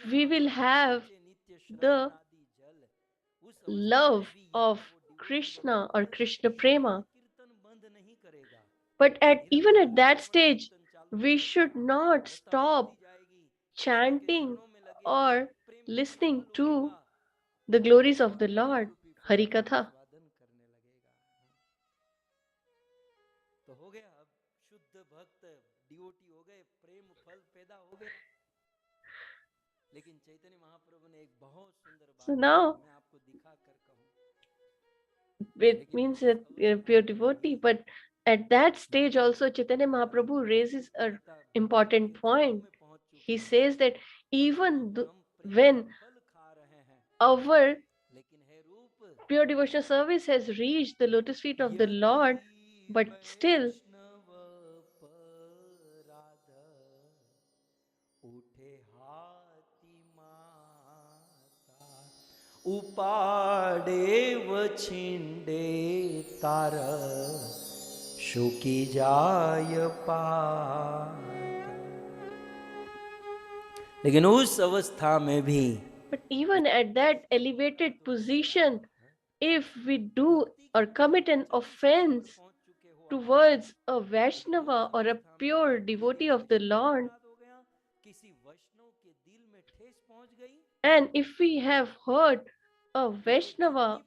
we will have the love of Krishna or Krishna Prema. But even at that stage, we should not stop chanting or listening to the glories of the Lord, Hari Katha. So now it means that you're a pure devotee, but at that stage also Chaitanya Mahaprabhu raises an important point. He says that even when our pure devotional service has reached the lotus feet of the Lord, but still उपाड़े वछिंडे तार शुकी जाय पात। लेकिन उस अवस्था में भी, but even at that elevated position, if we do or commit an offense towards a Vaishnava or a pure devotee of the Lord, and if we have heard a Vaishnava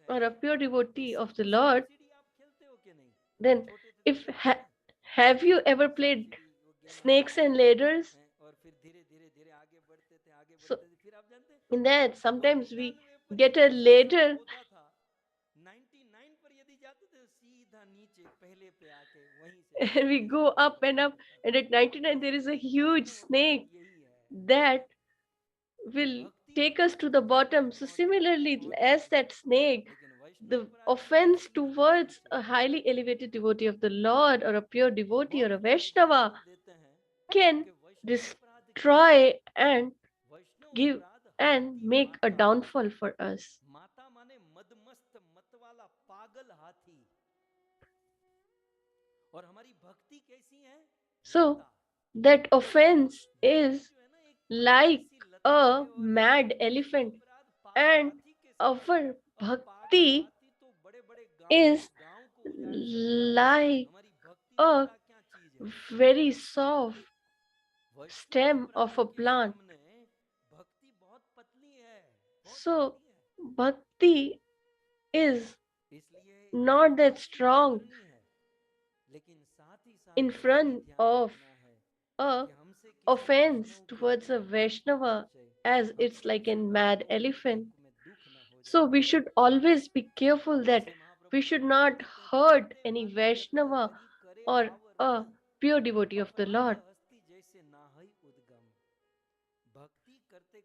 or a pure devotee of the Lord, then have you ever played snakes and ladders? So in that sometimes we get a ladder and we go up, and at 99 there is a huge snake that will take us to the bottom. So similarly, as that snake, the offense towards a highly elevated devotee of the Lord or a pure devotee or a Vaishnava can destroy and give and make a downfall for us. So that offense is like a mad elephant, and our bhakti is like a very soft stem of a plant. So bhakti is not that strong in front of a offense towards a Vaishnava, as it's like a mad elephant. So we should always be careful that we should not hurt any Vaishnava or a pure devotee of the Lord.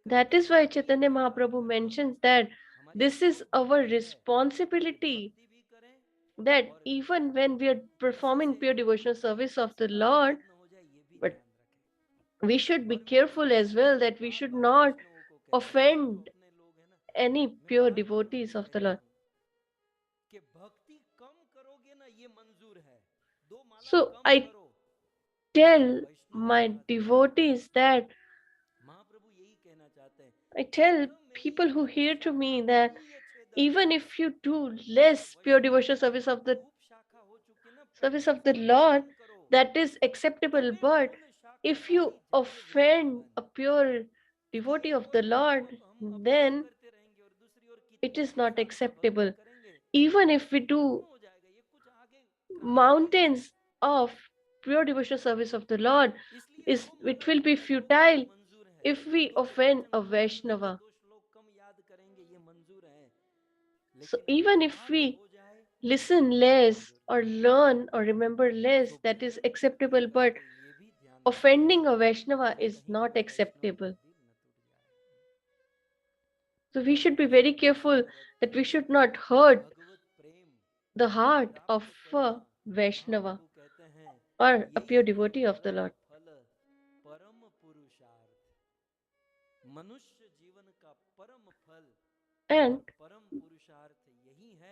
That is why Chaitanya Mahaprabhu mentions that this is our responsibility, that even when we are performing pure devotional service of the Lord, but we should be careful as well that we should not offend any pure devotees of the Lord. So I tell my devotees that I tell people who hear to me that even if you do less pure devotional service of the Lord, that is acceptable. But if you offend a pure devotee of the Lord, then it is not acceptable. Even if we do mountains of pure devotional service of the Lord, it will be futile if we offend a Vaishnava. So even if we listen less or learn or remember less, that is acceptable, but offending a Vaishnava is not acceptable. So we should be very careful that we should not hurt the heart of a Vaishnava or a pure devotee of the Lord. And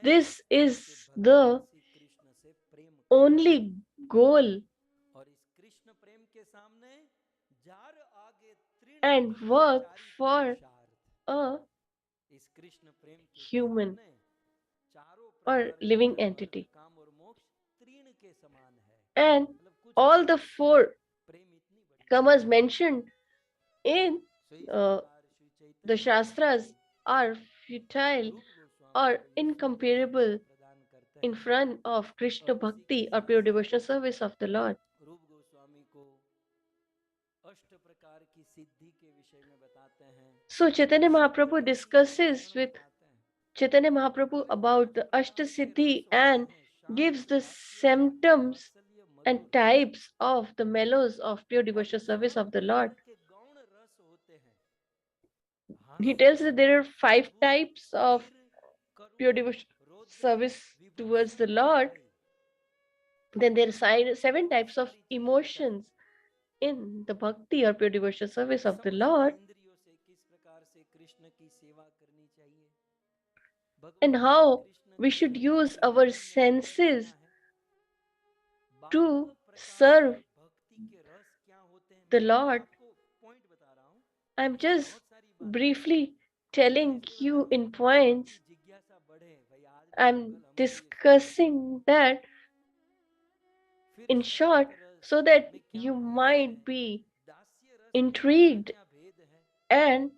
this is the only goal and work for a human or living entity. And all the four kamas mentioned in the Shastras are futile or incomparable in front of Krishna Bhakti or pure devotional service of the Lord. So Chaitanya Mahaprabhu discusses with Chaitanya Mahaprabhu about the Ashtasiddhi and gives the symptoms and types of the mellows of pure devotional service of the Lord. He tells that there are 5 types of pure devotional service towards the Lord. Then there are 7 types of emotions in the bhakti or pure devotional service of the Lord. And how we should use our senses to serve the Lord. I'm just briefly telling you in points. I'm discussing that in short so that you might be intrigued and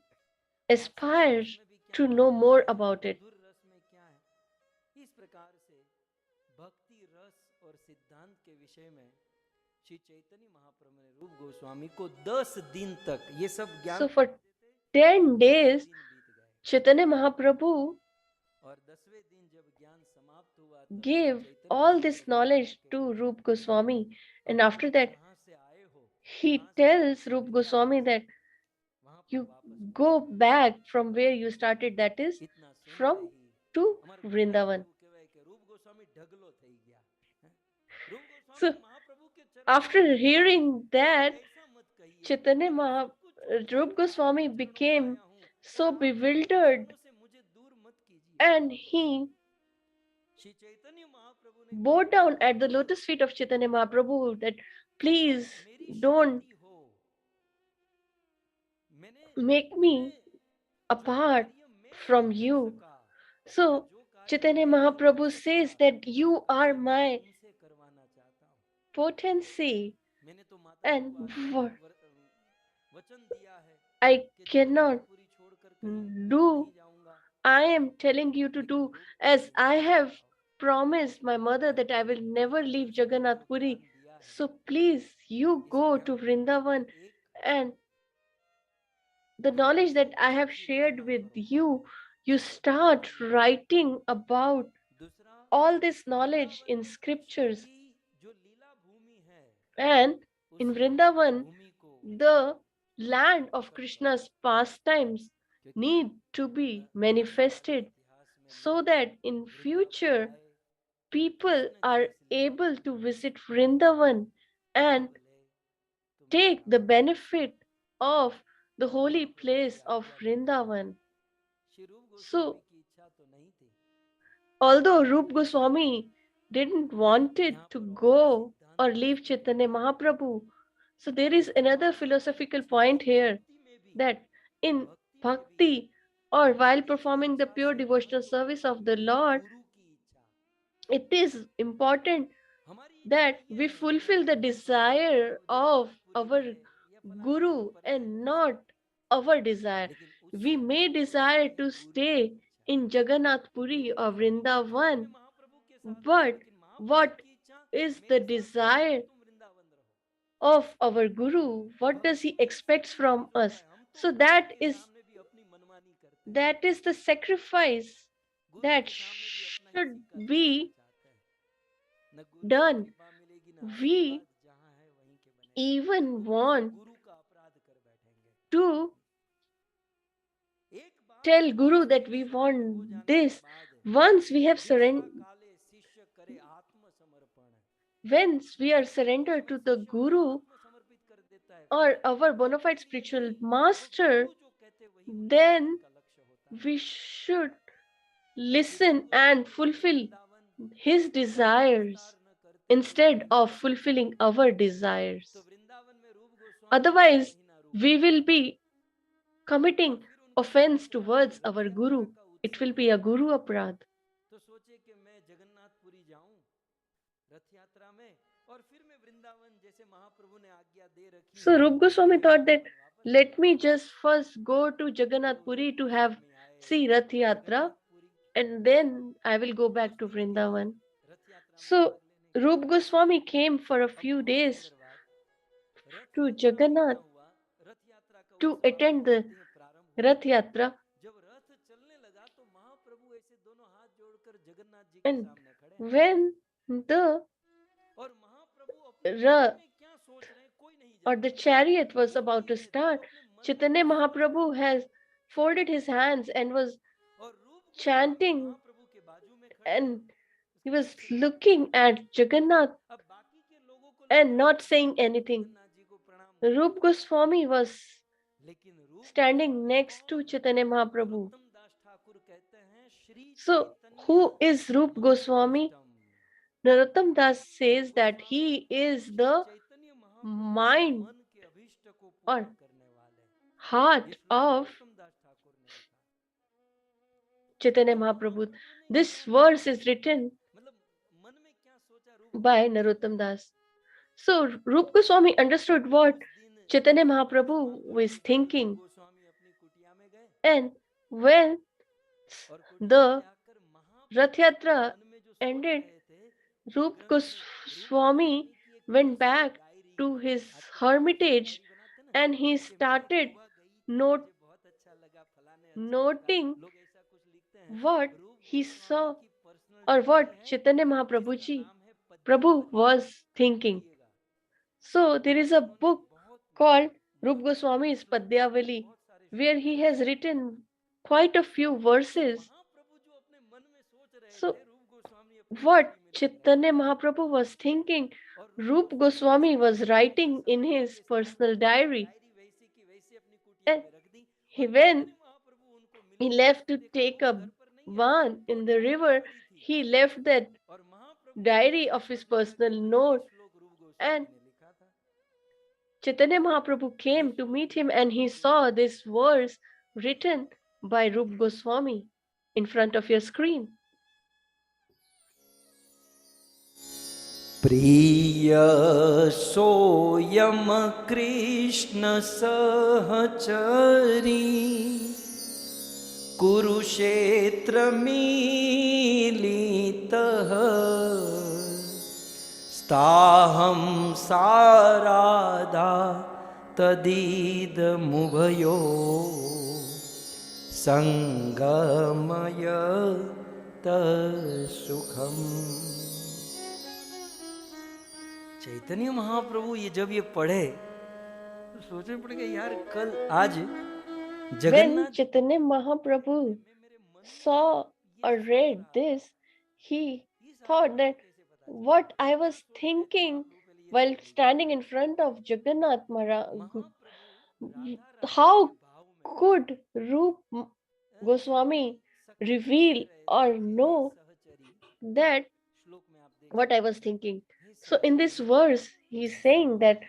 aspire to know more about it. So for 10 days, Chaitanya Mahaprabhu gave all this knowledge to Rup Goswami, and after that, he tells Rup Goswami that you go back from where you started, that is, from to Vrindavan. So, after hearing that, Rup Goswami became so bewildered and he bowed down at the lotus feet of Chaitanya Mahaprabhu that please don't make me apart from you. So Chaitanya Mahaprabhu says that you are my potency and I cannot do. I am telling you to do as I have promised my mother that I will never leave Jagannath Puri. So please, you go to Vrindavan and the knowledge that I have shared with you, you start writing about all this knowledge in scriptures. And in Vrindavan, the land of Krishna's pastimes need to be manifested so that in future people are able to visit Vrindavan and take the benefit of the holy place of Vrindavan. So, although Rup Goswami didn't want it to go or leave Chaitanya Mahaprabhu, so there is another philosophical point here that in bhakti, or while performing the pure devotional service of the Lord, it is important that we fulfill the desire of our Guru and not our desire. We may desire to stay in Jagannath Puri or Vrindavan, but what is the desire of our Guru? What does he expects from us? So that is the sacrifice that should be done. We even want to tell Guru that we want this. Once we have surrendered, once we are surrendered to the Guru or our bona fide spiritual master, then we should listen and fulfill his desires instead of fulfilling our desires. Otherwise, we will be committing offense towards our Guru. It will be a Guru Aprad. So Rup Goswami thought that let me just first go to Jagannath Puri to have see Rath Yatra, and then I will go back to Vrindavan. So Rup Goswami came for a few days to Jagannath to attend the Rath Yatra, and when the Rath or the chariot was about to start, Chaitanya Mahaprabhu has folded his hands and was chanting, and he was looking at Jagannath and not saying anything. Rup Goswami was standing next to Chaitanya Mahaprabhu. So, who is Rup Goswami? Narottam Das says that he is the mind or heart of Chaitanya Mahaprabhu. This verse is written by Narottam Das. So Rup Goswami understood what Chaitanya Mahaprabhu was thinking. And when the Rath Yatra ended, Rup Goswami went back to his hermitage and he started noting what he saw or what Chaitanya Mahaprabhu Prabhu was thinking. So there is a book called Rup Goswami's Padyavali where he has written quite a few verses. So what Chaitanya Mahaprabhu was thinking, Rup Goswami was writing in his personal diary. And when he left to take a bath in the river, he left that diary of his personal note, and Chaitanya Mahaprabhu came to meet him and he saw this verse written by Rup Goswami in front of your screen. Priya soyam Krishna sahachari Kurukshetra militah Staham sarada tadidamubhayo sangamaya tasukham. Chaitanya Mahaprabhu ये जब ये पढ़े तो सोचने पड़ेगा यार कल आज When Chaitanya Mahaprabhu saw or read this, he thought that what I was thinking while standing in front of Jagannath Maharaj, how could Rup Goswami reveal or know that what I was thinking? So in this verse, he is saying that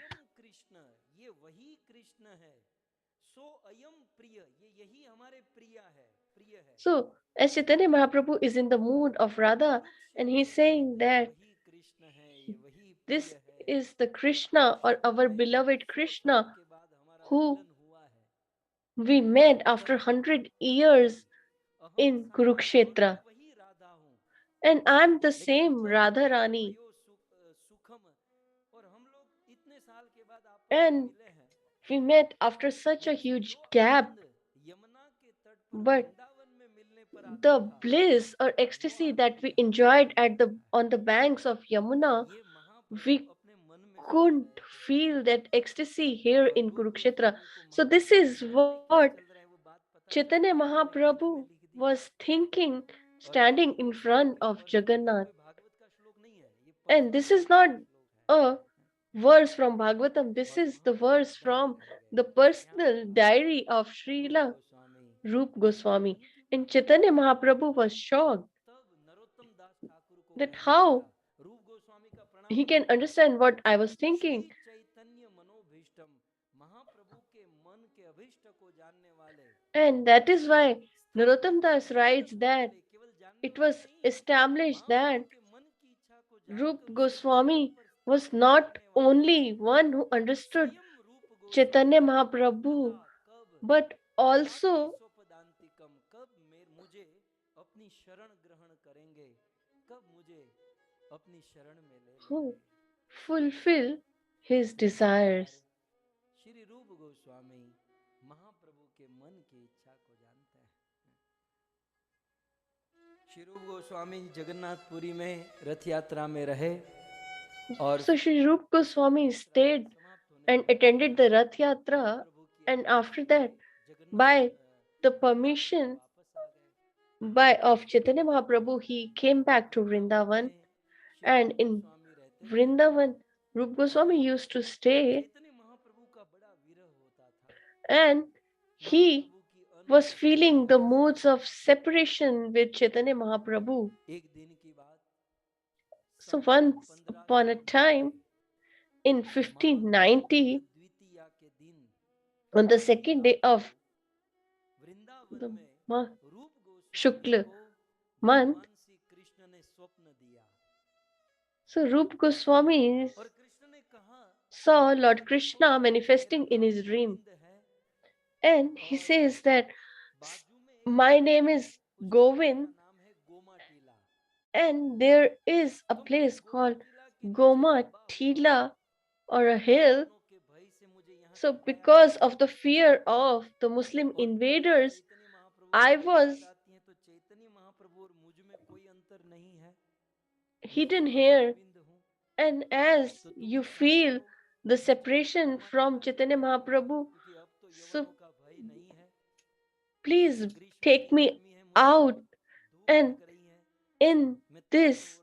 So, as Chaitanya Mahaprabhu is in the mood of Radha, and he's saying that this is the Krishna or our beloved Krishna who we met after 100 years in Kurukshetra. And I'm the same Radha Rani. And we met after such a huge gap. But the bliss or ecstasy that we enjoyed at the on the banks of Yamuna, we couldn't feel that ecstasy here in Kurukshetra. So this is what Chaitanya Mahaprabhu was thinking standing in front of Jagannath. And this is not a verse from Bhagavatam, this is the verse from the personal diary of Srila Rup Goswami. And Chaitanya Mahaprabhu was shocked that how he can understand what I was thinking. And that is why Narottam Das writes that it was established that Rup Goswami was not only one who understood Chaitanya Mahaprabhu, but also who fulfill his desires. Shri रूप गोस्वामी जगन्नाथपुरी में रथ यात्रा में रहे और So Shri Rup Goswami stayed and attended the Rath Yatra, and after that, by the permission of Chaitanya Mahaprabhu, he came back to Vrindavan, and in Vrindavan, Rup Goswami used to stay, and he was feeling the moods of separation with Chaitanya Mahaprabhu. So once upon a time, in 1590, on the second day of the Shukla month, so Rup Goswami saw Lord Krishna manifesting in his dream. And he says that my name is Govind, and there is a place called Goma Tila or a hill. So, because of the fear of the Muslim invaders, I was hidden here. And as you feel the separation from Chaitanya Mahaprabhu, so please take me out. And in this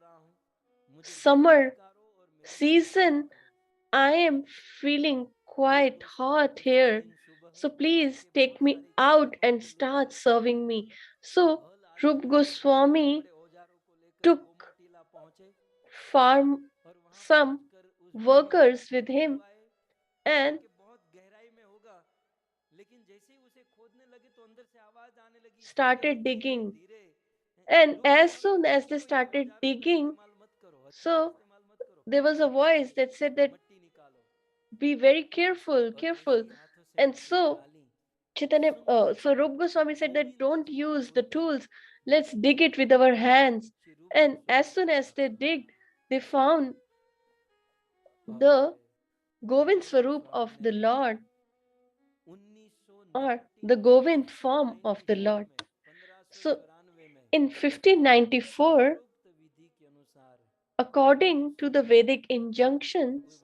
summer season, I am feeling quite hot here. So please take me out and start serving me. So Rup Goswami took some workers with him and started digging. And as soon as they started digging, so there was a voice that said that be very careful, careful. And so so Rup Goswami said that don't use the tools, let's dig it with our hands. And as soon as they digged, they found the Govind Swarup of the Lord, or the Govind form of the Lord. So in 1594, according to the Vedic injunctions,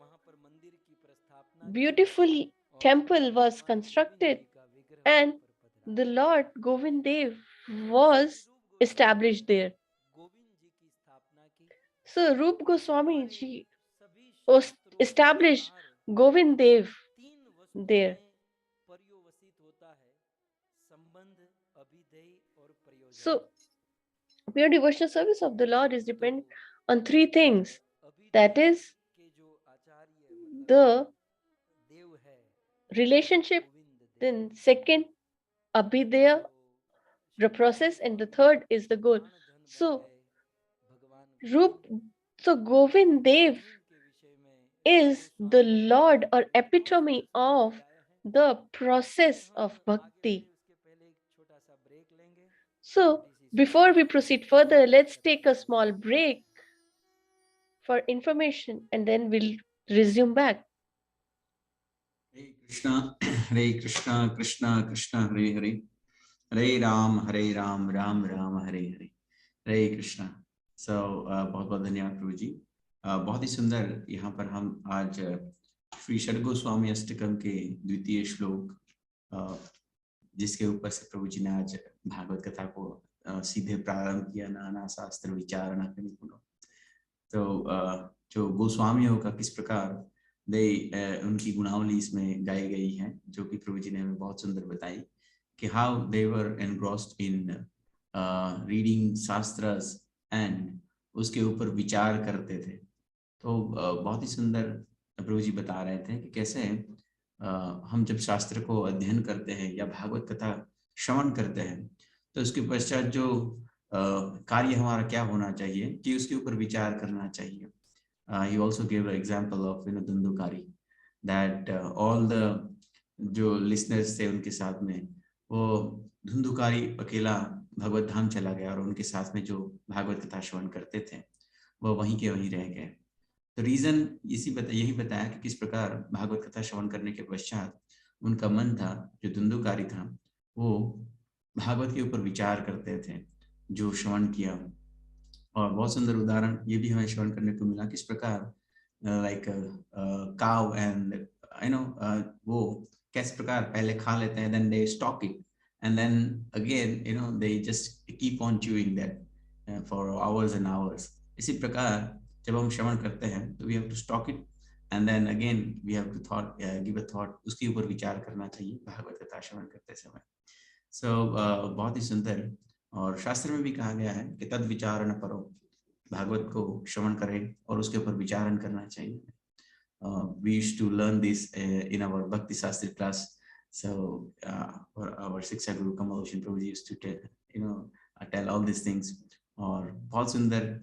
beautiful temple was constructed and the Lord Govind Dev was established there. So Rup Goswami ji established Govind Dev there. So pure devotional service of the Lord is dependent on three things. That is the relationship, then second abhidaya, the process, and the third is the goal. So Rup, so Govind Dev is the Lord or epitome of the process of bhakti. So before we proceed further, let's take a small break for information and then we'll resume back. Hare Krishna, Hare Krishna, Krishna Krishna, Hare Hare, Hare Ram, Ram Ram, Hare Hare, Hare Krishna. So बहुत बहुत धन्यवाद प्रभु जी. बहुत ही सुंदर यहाँ पर हम आज श्री षडगोस्वामी अष्टकम के द्वितीय श्लोक जिसके ऊपर से प्रभु जी ने आज भागवत कथा को सीधे प्रारंभ किया, नाना शास्त्र विचारणा करने. तो जो गोस्वामियों का किस प्रकार उनकी गुणावली इसमें गाई गई है, जो कि प्रभु जी ने हमें बहुत सुंदर बताई कि how they were engrossed in reading shastras and उसके ऊपर विचार करते थे. तो बहुत ही सुंदर प्रभु जी बता रहे थे कि कैसे हम जब शास्त्र को अध्ययन करते हैं या भागवत कथा श्रवण करते हैं तो उसके पश्चात जो कार्य हमारा क्या होना चाहिए कि उसके ऊपर विचार करना चाहिए. He also gave an example of Dhundukari, that all the जो listeners थे उनके साथ में वो धुंधुकारी अकेला भगवत धाम चला गया और उनके साथ में जो भागवत कथा श्रवण करते थे वो वहीं के वहीं रह गए. तो रीजन यही बताया कि किस प्रकार भागवत कथा श्रवण करने के पश्चात उनका मन था, जो धुंधुकारी था, वो भागवत के ऊपर विचार करते थे जो श्रवण किया. और बहुत सुंदर उदाहरण ये भी हमें श्रवण करने को मिला किस प्रकार लाइक काउ एंड वो किस प्रकार पहले खा लेते हैं, then they stock it and then again they just keep on chewing that for hours and hours. इसी प्रकार जब हम श्रवण करते हैं तो we have to stock it and then again we have to give a thought, उसके ऊपर विचार करना चाहिए भागवत कथा श्रवण करते समय. सो बहुत ही सुंदर. और शास्त्र में भी कहा गया है कि तद विचारण करो, भागवत को श्रवण करें और उसके ऊपर विचारण करना चाहिए. We used to learn this in our Bhakti Shastri class. So our Shiksha Guru Kamaloshan Prabhuji used to tell all these things. और बहुत सुंदर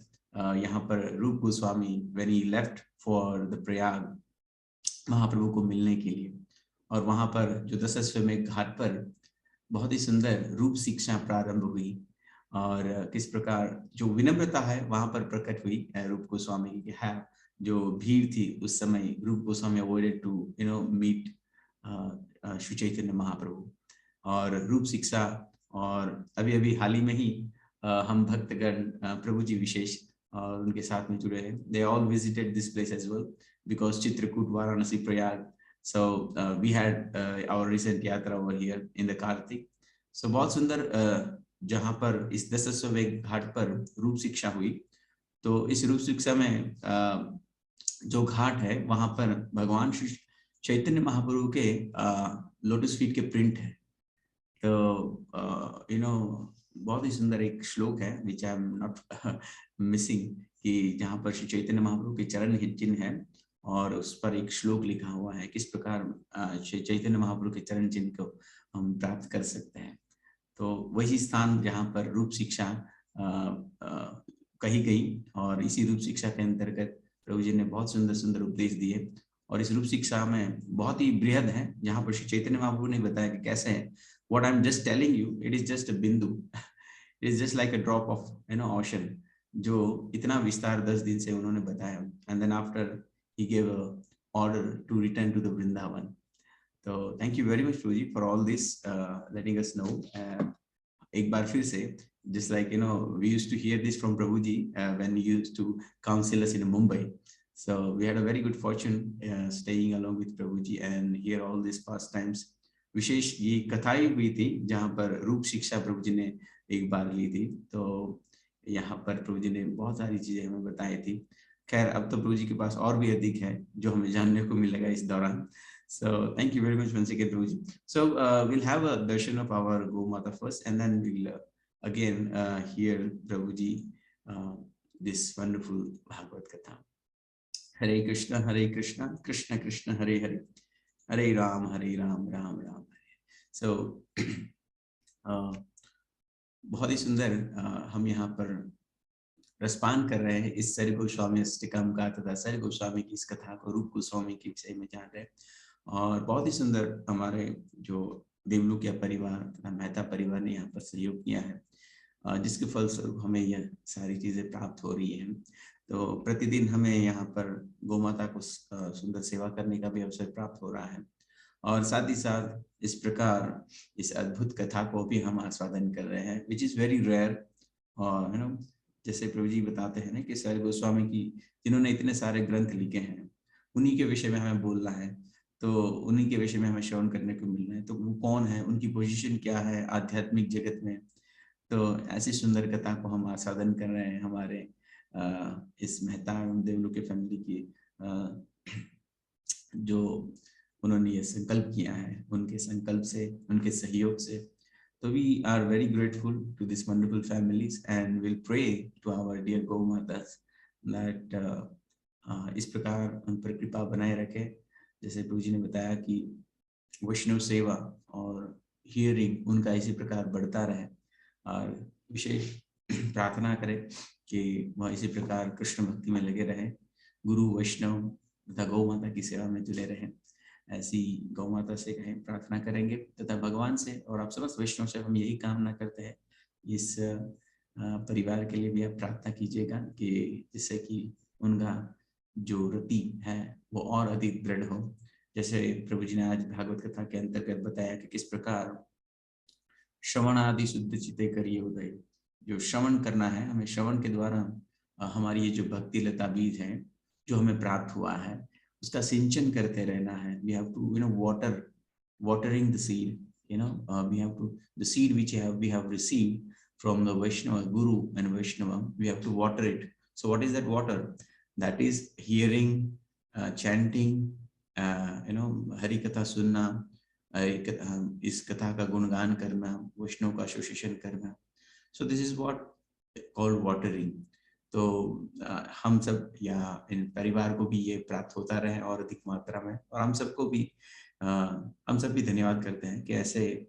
यहाँ पर रूप Goswami when he left for the Prayag महाप्रभु को मिलने के लिए, और वहाँ पर जो दशाश्वमेध घाट पर बहुत ही सुंदर रूप शिक्षा प्रारंभ हुई और किस प्रकार जो विनम्रता है वहां पर प्रकट हुई रूप गोस्वामी की. है जो भीड़ थी उस समय, Rup Goswami avoided to meet Shri Chaitanya Mahaprabhu और रूप शिक्षा. और अभी हाल ही में ही हम भक्तगण प्रभु जी विशेष और उनके साथ में जुड़े हैं. They all visited this place as well because Chitrakoot, Varanasi, Prayag. So we had our recent yatra over here in the Kartik. So बहुत सुंदर जहाँ पर इस दशाश्वमेध घाट पर रूप शिक्षा हुई. तो इस रूप शिक्षा में जो घाट है वहाँ पर भगवान श्री चैतन्य महाप्रभु के लोटस फीट के प्रिंट है. तो बहुत ही सुंदर एक श्लोक है विच आई एम नॉट मिसिंग, कि जहाँ पर श्री चैतन्य महाप्रभु के चरण चिन्ह है और उस पर एक श्लोक लिखा हुआ है किस प्रकार श्री चैतन्य महाप्रभु के चरण चिन्ह को हम प्राप्त कर सकते हैं. तो वही स्थान जहाँ पर रूप शिक्षा कही गई और इसी रूप शिक्षा के अंतर्गत प्रभु जी ने बहुत सुंदर सुंदर उपदेश दिए. और इस रूप शिक्षा में बहुत ही बृहद है जहाँ पर श्री चैतन्य महाप्रभु ने बताया कि कैसे what I am just telling you, it is just a बिंदु, it is just like a drop of ocean, जो इतना विस्तार 10 दिन से उन्होंने बताया. And then after he gave a order to return to the Vrindavan. So thank you very much Prabhuji for all this letting us know. एक बार फिर से, just like we used to hear this from Prabhuji when he used to counsel us in Mumbai. So we had a very good fortune staying along with Prabhuji and hear all these pastimes. विशेष ये कथाएं हुई थी जहाँ पर रूप शिक्षा प्रभुजी ने एक बार ली थी. तो यहाँ पर प्रभुजी ने बहुत सारी चीजें हमें बताई थी. खैर अब तो प्रभु जी के पास और भी अधिक है जो हमें जानने को मिलेगा इस दौरान. So thank you very much once again Prabhuji. So we'll have a darshan of our Go Mata first and then we'll again hear Prabhuji this wonderful Bhagvat Katha. Hare Krishna Krishna Krishna Hare Hare, Hare Ram Ram Ram Hare. So बहुत ही सुंदर हम यहाँ पर रसपान कर रहे हैं इस SadGoswami Ashtakam का तथा SadGoswami की इस कथा को रूप गोस्वामी के विषय में जान रहे हैं। और बहुत ही सुंदर हमारे जो देवलोकिया परिवार तथा मेहता परिवार ने यहाँ पर सहयोग किया है, जिसके फलस्वरूप हमें यह सारी चीजें प्राप्त हो रही हैं। तो प्रतिदिन हमें यहाँ पर गौ माता को सुंदर सेवा करने का भी अवसर प्राप्त हो रहा है, और साथ ही साथ इस प्रकार इस अद्भुत कथा को भी हम आस्वादन कर रहे हैं, विच इज वेरी रेयर। और जैसे प्रभु जी बताते हैं ना कि SadGoswami की जिन्होंने इतने सारे ग्रंथ लिखे हैं, उन्हीं के विषय में हमें बोलना है, तो उन्हीं के विषय में हमें श्रवण करने को मिलना है। तो वो कौन है, उनकी पोजीशन क्या है आध्यात्मिक जगत में, तो ऐसी सुंदर कथा को हम आस्वादन कर रहे हैं हमारे इस मेहता एवं देवलोकी फैमिली की जो उन्होंने ये संकल्प किया है, उनके संकल्प से, उनके सहयोग से। तो we are very grateful to these wonderful families and we'll pray to our dear Gau Matas that इस प्रकार उन पर कृपा बनाए रखे। जैसे प्रभु जी ने बताया कि वैष्णव सेवा और हियरिंग उनका इसी प्रकार बढ़ता रहे, और विशेष प्रार्थना करें कि वह इसी प्रकार कृष्ण भक्ति में लगे रहे, गुरु वैष्णव तथा गौ माता की सेवा में जुड़े रहें। ऐसी गौ माता से कहें प्रार्थना करेंगे तथा भगवान से और आप समस्त वैष्णव से हम यही कामना करते हैं। इस परिवार के लिए भी आप प्रार्थना कीजिएगा कि जिससे कि उनका जो रति है वो और अधिक दृढ़ हो। जैसे प्रभु जी ने आज भागवत कथा के अंतर्गत बताया कि किस प्रकार श्रवण आदि शुद्ध चित्ते करिए उदय, जो श्रवण करना है, हमें श्रवण के द्वारा हमारी ये जो भक्ति लता बीज है जो हमें प्राप्त हुआ है उसका सिंचन करते रहना है। We have to watering the seed, we have to, the seed which we have received from the Vaishnava Guru and Vaishnava, we have to water it. So what is that water? That is hearing, chanting, Hari कथा सुनना, इस कथा का गुणगान करना, वैष्णव का association करना। So this is what called watering. तो हम सब या इन परिवार को भी ये प्राप्त होता रहे और अधिक मात्रा में, और हम सब भी धन्यवाद करते हैं कि ऐसे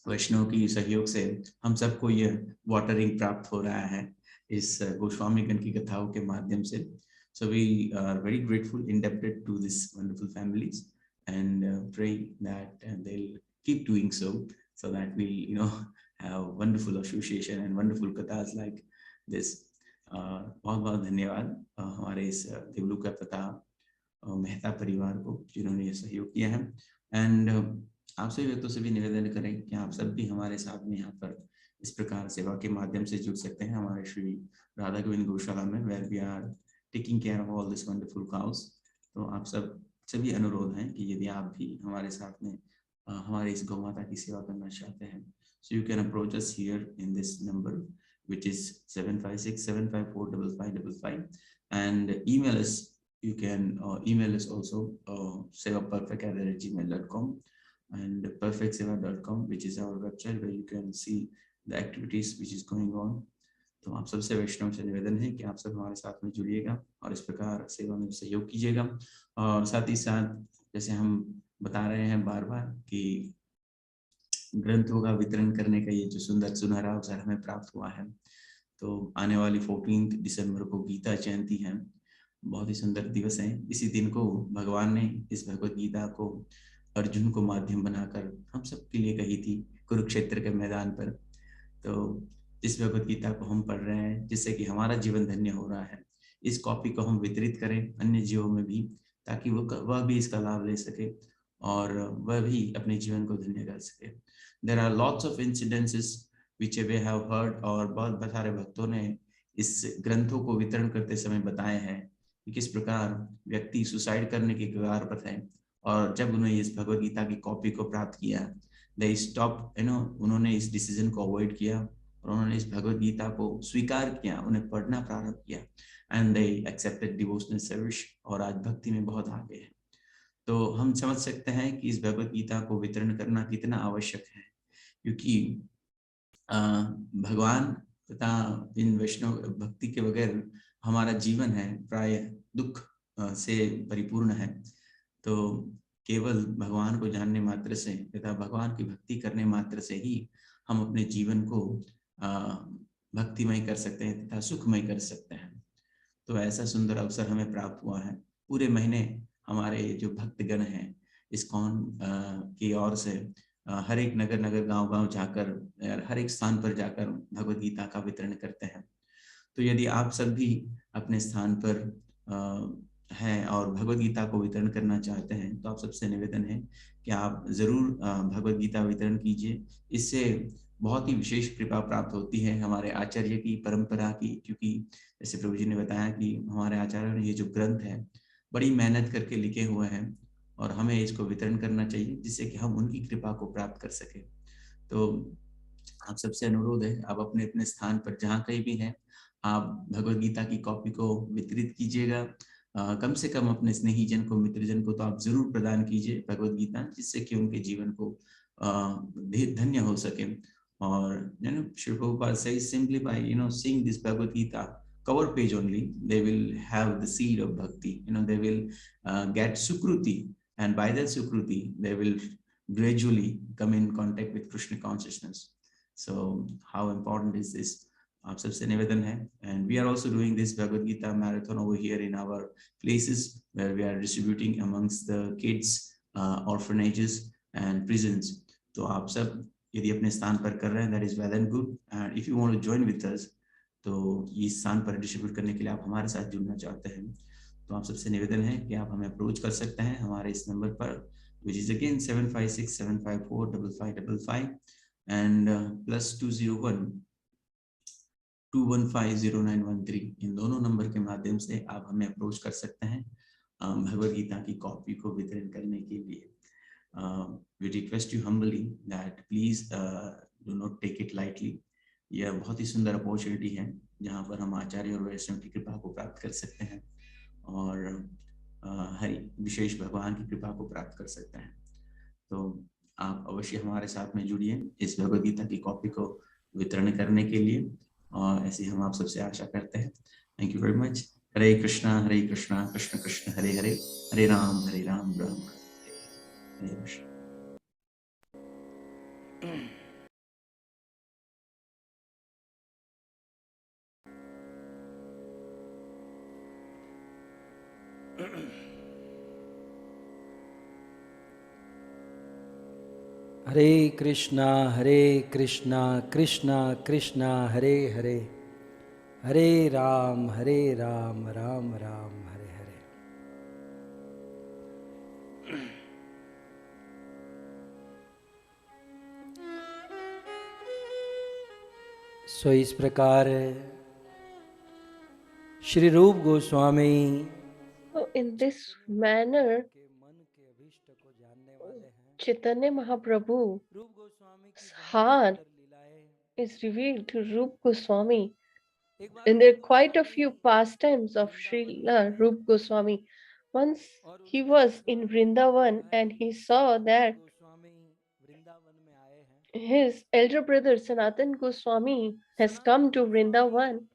वैष्णव की सहयोग से हम सबको ये वाटरिंग प्राप्त हो रहा है इस गोस्वामी गण की कथाओं के माध्यम से। So we are very grateful, indebted to this wonderful families, and pray that they'll keep doing so that we have wonderful association and wonderful kathas like this. बहुत बहुत धन्यवाद हमारे इस देवलोक तथा मेहता परिवार को जिन्होंने ये सहयोग किया है। एंड आप सभी व्यक्तों से भी निवेदन करें कि आप सब भी हमारे साथ में यहाँ पर इस प्रकार सेवा के माध्यम से जुड़ सकते हैं हमारे श्री राधा गोविंद गौशाला में, where we are taking care of all this wonderful cows. तो आप सभी अनुरोध हैं कि यदि आप भी हमारे साथ में हमारे इस गौ माता की सेवा करना चाहते हैं, so you can approach us here in this number which is 756-754-5555, and email us. You can email us also sevaperfect@gmail.com and perfectseva.com, which is our website where you can see the activities which is going on. तो आप सबसे वैष्णव से निवेदन है कि आप सब हमारे साथ में जुड़िएगा और इस प्रकार सेवा में सहयोग कीजिएगा। और साथ ही साथ जैसे हम बता रहे हैं बार बार कि ग्रंथों का वितरण करने का ये जो सुंदर सुनहरा अवसर हमें प्राप्त हुआ है, तो आने वाली 14 दिसंबर को गीता जयंती है, बहुत ही सुंदर दिवस है। इसी दिन को भगवान ने इस भगवत गीता को अर्जुन को माध्यम बनाकर हम सब के लिए कही थी कुरुक्षेत्र के मैदान पर। तो इस भगवत गीता को हम पढ़ रहे हैं जिससे कि हमारा जीवन धन्य हो रहा है। इस कॉपी को हम वितरित करें अन्य जीवों में भी, ताकि वह भी इसका लाभ ले सके और वह भी अपने जीवन को धन्य कर सके। There are lots of incidences which we have heard, और बहुत सारे भक्तों ने इस ग्रंथों को वितरण करते समय बताए हैं कि किस प्रकार व्यक्ति सुसाइड करने के कगार पर थे, और जब उन्होंने इस भगवत गीता की कॉपी को प्राप्त किया, they stopped, उन्होंने इस डिसीजन को अवॉइड किया और उन्होंने इस भगवत गीता को स्वीकार किया, उन्हें पढ़ना प्रारंभ किया, and they accepted devotional service, और आज भक्ति में बहुत आगे है। तो हम समझ सकते हैं कि इस भगवत गीता को वितरण करना कितना आवश्यक है, क्योंकि भगवान तथा इन वैष्णव भक्ति के बगैर हमारा जीवन है प्राय दुख से परिपूर्ण है। तो केवल भगवान को जानने मात्र से तथा भगवान की भक्ति करने मात्र से ही हम अपने जीवन को भक्तिमय कर सकते हैं तथा सुखमय कर सकते हैं। तो ऐसा सुंदर अवसर हमें प्राप्त हुआ है। पूरे महीने हमारे जो भक्तगण हैं इस्कॉन की ओर से हर एक नगर नगर गांव गांव जाकर हर एक स्थान पर जाकर भगवद गीता का वितरण करते हैं। तो यदि आप सब भी अपने स्थान पर हैं और भगवद गीता को वितरण करना चाहते हैं तो आप सबसे निवेदन है कि आप जरूर भगवद गीता वितरण कीजिए। इससे बहुत ही विशेष कृपा प्राप्त होती है हमारे आचार्य की परंपरा की, क्योंकि जैसे प्रभु जी ने बताया कि हमारे आचार्य ने ये जो ग्रंथ है बड़ी मेहनत करके लिखे हुए हैं और हमें इसको वितरण करना चाहिए जिससे कि हम उनकी कृपा को प्राप्त कर सके। तो आप सबसे अनुरोध है आप अपने अपने स्थान पर जहाँ कहीं भी हैं आप भगवद गीता की कॉपी को वितरित कीजिएगा। कम से कम अपने स्नेहीजन को मित्रजन को तो आप जरूर प्रदान कीजिए भगवद गीता, जिससे कि उनके जीवन को धन्य हो सके। और Srila Prabhupada says simply by seeing this Bhagavad Gita cover page only they will have the seed of bhakti. They will get sukruti, and by that sukruti they will gradually come in contact with Krishna consciousness. So how important is this? आप सबसे निवेदन है, and we are also doing this Bhagavad Gita marathon over here in our places where we are distributing amongst the kids, orphanages and prisons. तो आप सब यदि अपने स्थान पर कर रहे हैं that is well and good, and if you want to join with us तो इस स्थान पर डिस्ट्रीब्यूट करने के लिए आप हमारे साथ जुड़ना चाहते हैं तो आप सबसे निवेदन है कि आप हमें अप्रोच कर सकते हैं हमारे इस नंबर पर, which is again 7567545555 and +201 2150913। इन दोनों नंबर के माध्यम से आप हमें अप्रोच कर सकते हैं भगवद गीता की कॉपी को वितरण करने के लिए। We request you humbly that please do not take it lightly। यह बहुत ही सुंदर अपॉर्चुनिटी है जहाँ पर हम आचार्य और वैष्णव की कृपा को प्राप्त कर सकते हैं और हरि विशेष भगवान की कृपा को प्राप्त कर सकते हैं। तो आप अवश्य हमारे साथ में जुड़िए इस भगवद गीता की कॉपी को वितरण करने के लिए, और ऐसी हम आप सबसे आशा करते हैं। Thank you very much. Hare Krishna Krishna Krishna Hare Hare, Hare Ram Ram Hare Krishna. Hare Krishna Krishna Krishna Hare Hare, Hare Ram Ram Ram Hare Hare. So इस प्रकार श्री रूप Goswami So in this manner, Chaitanya Mahaprabhu's heart is revealed to Rup Goswami. And there are quite a few pastimes of Srila Rup Goswami. Once he was in Vrindavan and he saw that his elder brother Sanatan Goswami has come to Vrindavan.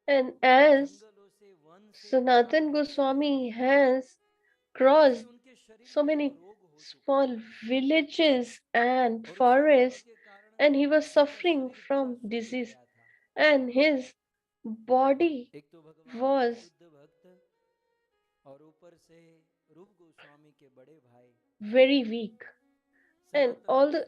And as Sanatan Goswami has crossed so many small villages and forests, and he was suffering from disease, and his body was very weak. And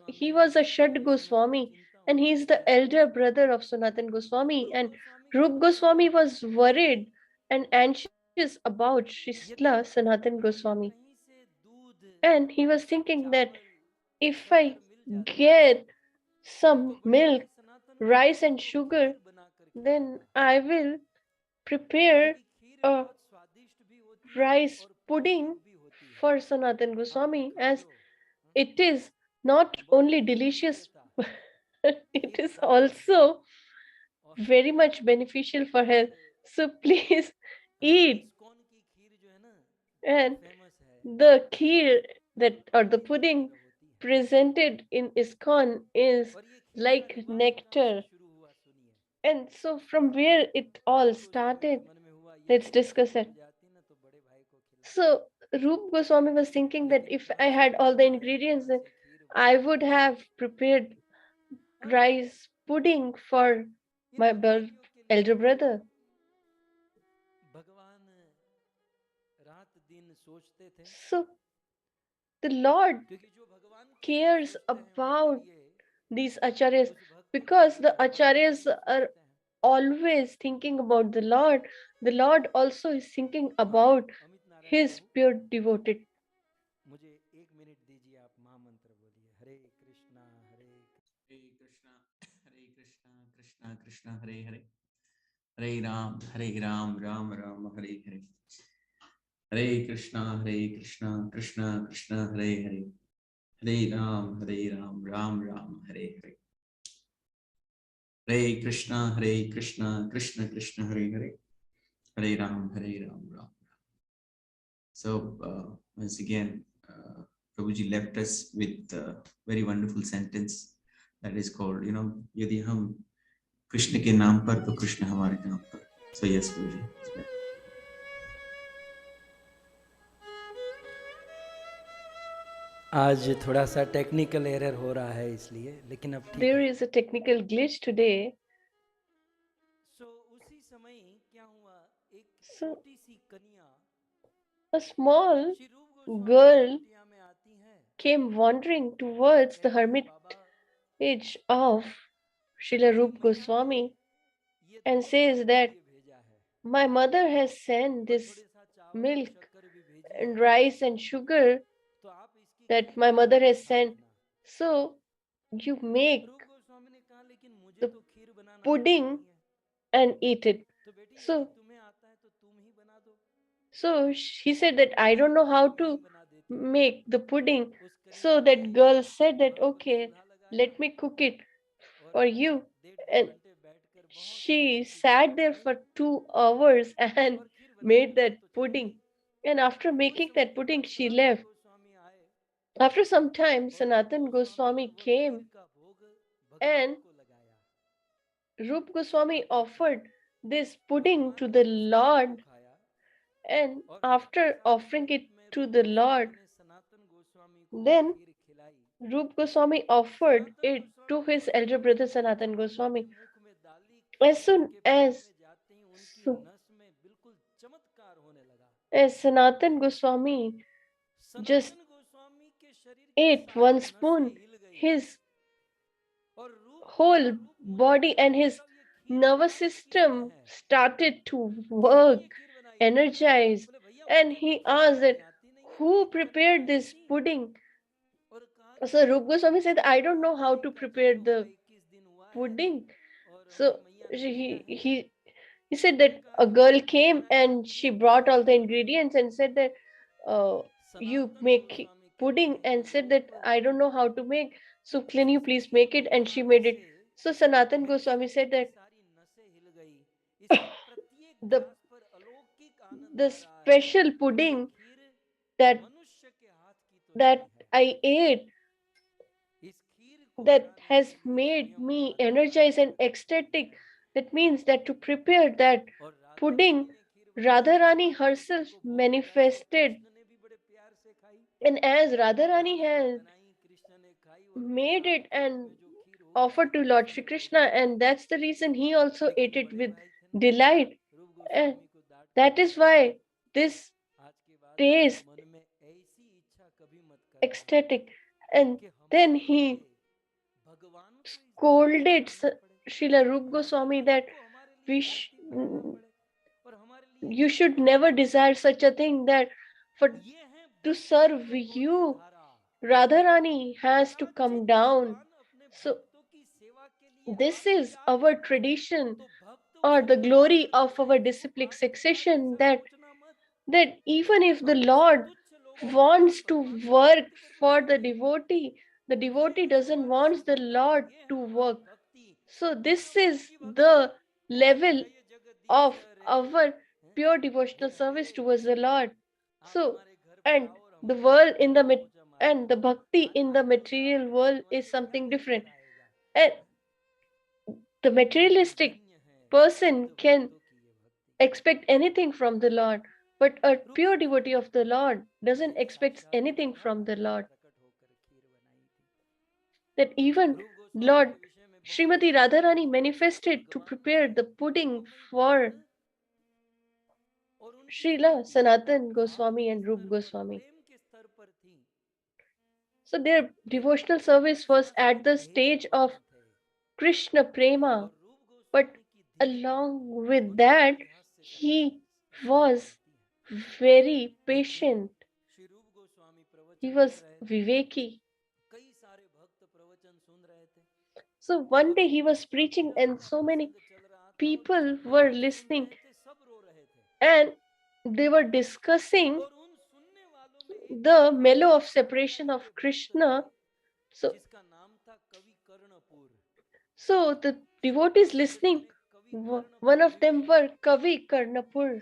he was a Shad Goswami, and he is the elder brother of Sanatan Goswami, and Rup Goswami was worried and anxious about Srila Sanatan Goswami. And he was thinking that if I get some milk, rice and sugar, then I will prepare a rice pudding for Sanatan Goswami, as it is not only delicious, it is also very much beneficial for health. So please eat. And the kheer that or the pudding presented in Iskcon is like nectar. And so from where it all started, let's discuss it. So Rup Goswami was thinking that if I had all the ingredients, then I would have prepared rice pudding for my elder brother. So the Lord cares about these acharyas because the acharyas are always thinking about the Lord. The Lord also is thinking about his pure devoted. मुझे 1 minute दीजिए, आप महामंत्र बोलिए, हरे Krishna Hare Krishna, Krishna Krishna, Hare Hare, Hare Ram, Ram Ram, Hare Hare. Hare Krishna, Krishna Krishna, Hare Hare, Hare Ram, Ram Ram, Hare Hare. Hare Krishna, Krishna Krishna, Hare Hare, Hare Ram, Ram Ram. So once again, Prabhuji left us with a very wonderful sentence that is called, यदि हम कृष्ण के नाम पर तो कृष्ण हमारे नाम पर. So yes, Prabhuji. आज थोड़ा सा टेक्निकल एरर हो रहा है इसलिए, लेकिन अब ठीक There है. is a technical glitch today. So उसी समय क्या हुआ, एक So छोटी सी कन्या a small श्री रूप गोस्वामी की girl कुटिया में आती है, came wandering towards the कहती है, hermitage Baba of Srila Rup मेरी मैया Goswami ने ये and दूध says आपके that लिए भेजा है, my mother has sent और this थोड़े सा चावल और milk शक्कर भी भेजी and है, rice and sugar तो आप इसकी that खीर my बना mother के has खा sent. लेना. So you make रूप गोस्वामी ने कहा, लेकिन मुझे the तो खीर बनाना आता pudding नहीं है. and eat it. तो बेटी यदि So तुम्हें आता है तो तुम ही बना दो. he said that I don't know how to make the pudding. So that girl said that okay, let me cook it for you. And she sat there for 2 hours and made that pudding. And after making that pudding, she left. After some time, Sanatan Goswami came and Rup Goswami offered this pudding to the Lord. And after offering it to the Lord, then Rup Goswami offered it to his elder brother Sanatan Goswami. As soon as Sanatan Goswami just ate one spoon, his whole body and his nervous system started to work, energized, and he asked that who prepared this pudding? So Rup Goswami said, I don't know how to prepare the pudding. So he said that a girl came and she brought all the ingredients and said that you make pudding, and said that I don't know how to make, so can you please make it? And she made it. So Sanatan Goswami said that the special pudding that I ate, that has made me energized and ecstatic. That means that to prepare that pudding, Radharani herself manifested. And as Radharani has made it and offered to Lord Shri Krishna, and that's the reason he also ate it with delight. And that is why this taste ecstatic. And then he scolded Srila Rup Goswami that you should never desire such a thing, that to serve you, Radharani has to come down. So this is our tradition, or the glory of our disciplic succession, that even if the Lord wants to work for the devotee doesn't want the Lord to work. So this is the level of our pure devotional service towards the Lord. So, and the world in the and the bhakti in the material world is something different. And the materialistic person can expect anything from the Lord, But a pure devotee of the Lord doesn't expect anything from the Lord. That even Lord Srimati Radharani manifested to prepare the pudding for Srila, Sanatan Goswami and Rup Goswami. So their devotional service was at the stage of Krishna Prema, but along with that, he was very patient. He was Viveki. So one day he was preaching, and so many people were listening, and they were discussing the mellow of separation of Krishna. So the devotees listening, one of them were Kavi Karnapur,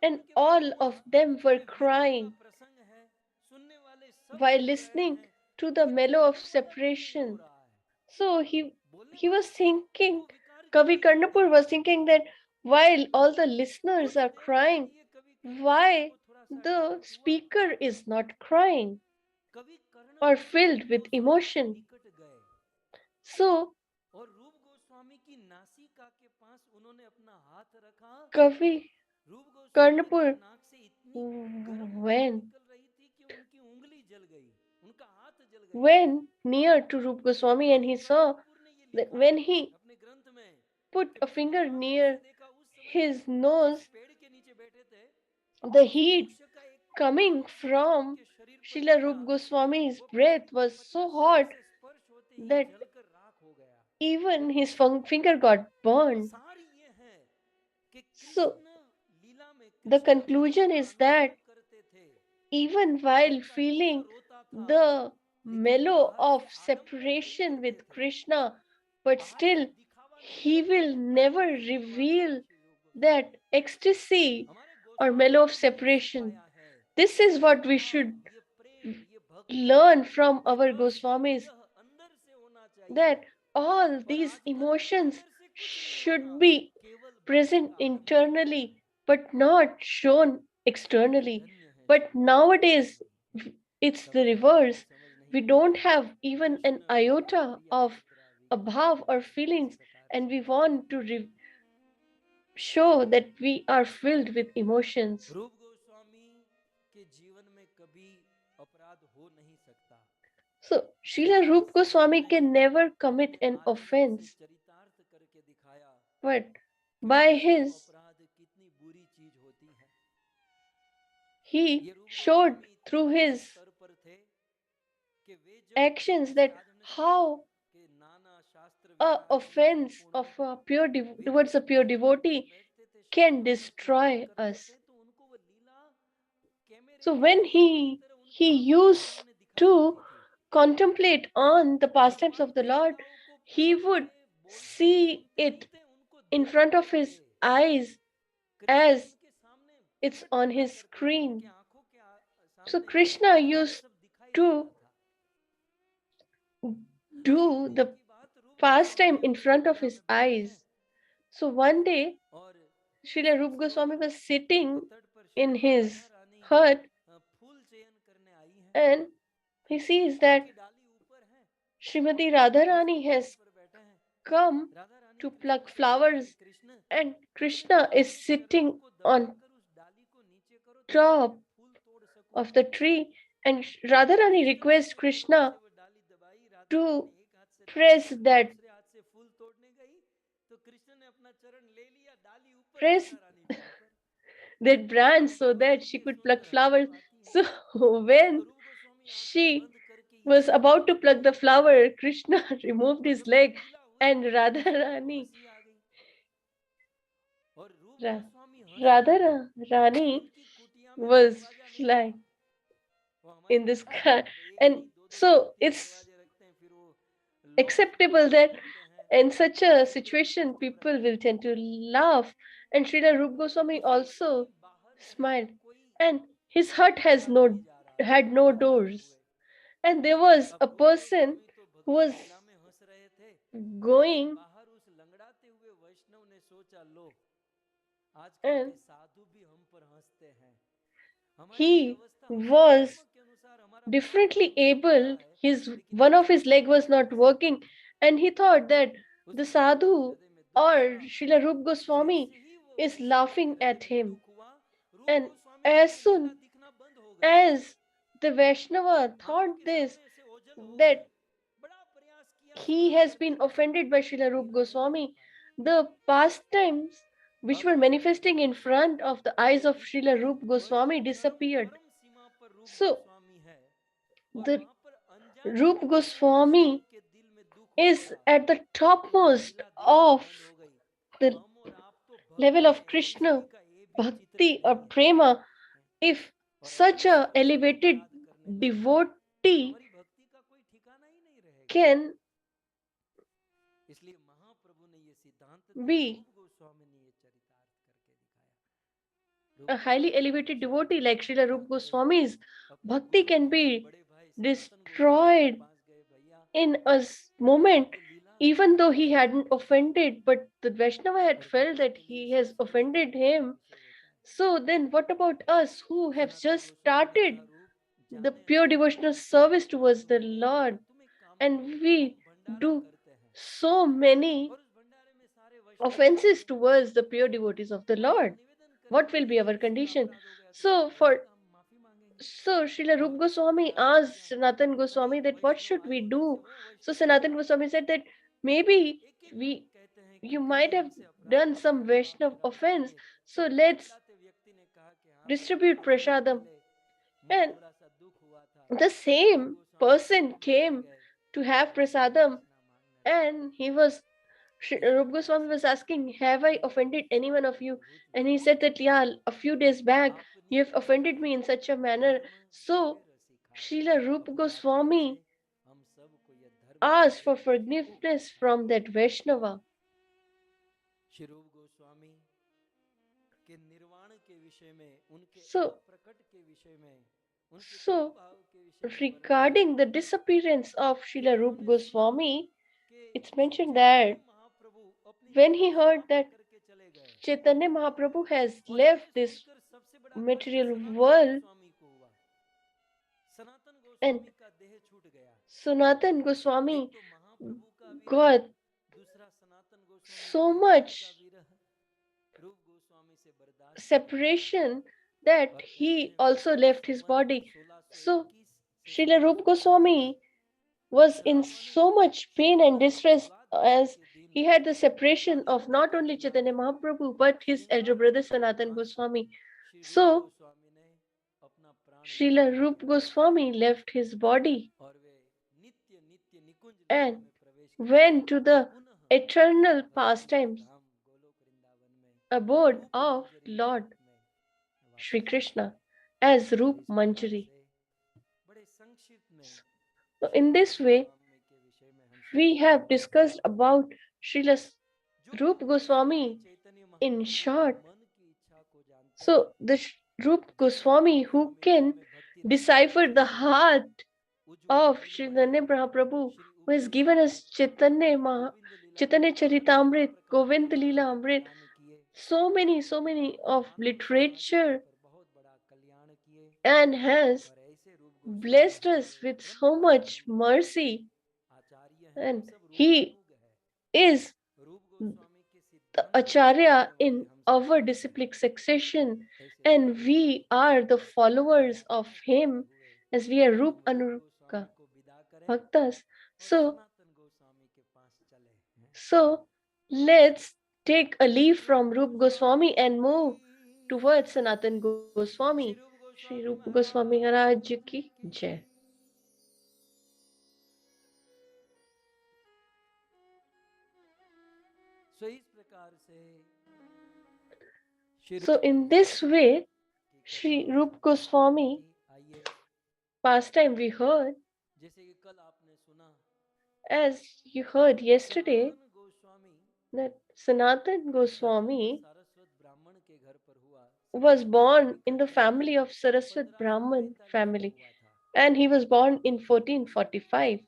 and all of them were crying while listening to the mellow of separation. So he was thinking, Kavi Karnapur was thinking that while all the listeners are crying, why the speaker is not crying or filled with emotion? So Kavi Karnapur went near to Rup Goswami, and he saw that when he put a finger near his nose, the heat coming from Srila Rup Goswami's breath was so hot that even his finger got burned. So the conclusion is that even while feeling the mellow of separation with Krishna, but still he will never reveal that ecstasy or mellow of separation. This is what we should learn from our Goswamis, that all these emotions should be present internally but not shown externally. But nowadays it's the reverse. We don't have even an iota of a bhav or feelings, and we want to show that we are filled with emotions. So Srila Rup Goswami can never commit an offense, but by he showed through his actions that how a offense of a towards a pure devotee can destroy us. So when he used to contemplate on the pastimes of the Lord, he would see it in front of his eyes as it's on his screen. So Krishna used to do the pastime in front of his eyes. So one day, Srila Rup Goswami was sitting in his hut, and he sees that Srimati Radharani has come to pluck flowers, and Krishna is sitting on top of the tree, and Radharani requests Krishna to press that branch so that she could pluck flowers. So when she was about to pluck the flower, Krishna removed his leg, and Radharani was flying in the sky. And so it's acceptable that in such a situation people will tend to laugh. And Srila Rup Goswami also smiled, and his hut had no doors, and there was a person who was going, and he was differently able. One of his leg was not working, and he thought that the sadhu or Srila Rup Goswami is laughing at him. And as soon as the Vaishnava thought this, that he has been offended by Srila Rup Goswami, the pastimes which were manifesting in front of the eyes of Srila Rup Goswami disappeared. So, the Rup Goswami is at the topmost of the level of Krishna bhakti or prema. If such a elevated devotee can be a highly elevated devotee like Srila Rup Goswami's bhakti can be destroyed in a moment, even though he hadn't offended, but the Vaishnava had felt that he has offended him. So then what about us who have just started the pure devotional service towards the Lord, and we do so many offenses towards the pure devotees of the Lord? What will be our condition? So Srila Rup Goswami asked Sanatan Goswami that what should we do? So Sanatan Goswami said that maybe we you might have done some Vaishnav offense, so let's distribute prasadam. And the same person came to have prasadam, and Rup Goswami was asking, have I offended any one of you? And he said that, yeah, a few days back, you have offended me in such a manner. So, Srila Rup Goswami asked for forgiveness from that Vaishnava. So, regarding the disappearance of Srila Rup Goswami, it's mentioned that when he heard that Chaitanya Mahaprabhu has left this material world, and Sanatan Goswami got so much separation that he also left his body. So Srila Rup Goswami was in so much pain and distress as he had the separation of not only Chaitanya Mahaprabhu but his elder brother Sanatan Goswami. So Srila Rup Goswami left his body and went to the eternal pastimes abode of Lord Shri Krishna as Rup Manjari. So in this way, we have discussed about Srila Rup Goswami in short. So the Rup Goswami who can decipher the heart of Chaitanya Mahaprabhu, who has given us Chaitanya Charitamrut, Govind Leela Amrit, so many of literature, and has blessed us with so much mercy. And he is the Acharya in our disciplic succession, and we are the followers of him as we are Rup Anuruka Bhaktas. So let's take a leaf from Rup Goswami and move towards Sanatan Goswami. Shri Rup Goswami Maharaj ki Jai. So in this way, Shri Rup Goswami pastime we heard, as you heard yesterday, that Sanatan Goswami was born in the family of Saraswat Brahman family, and he was born in 1445.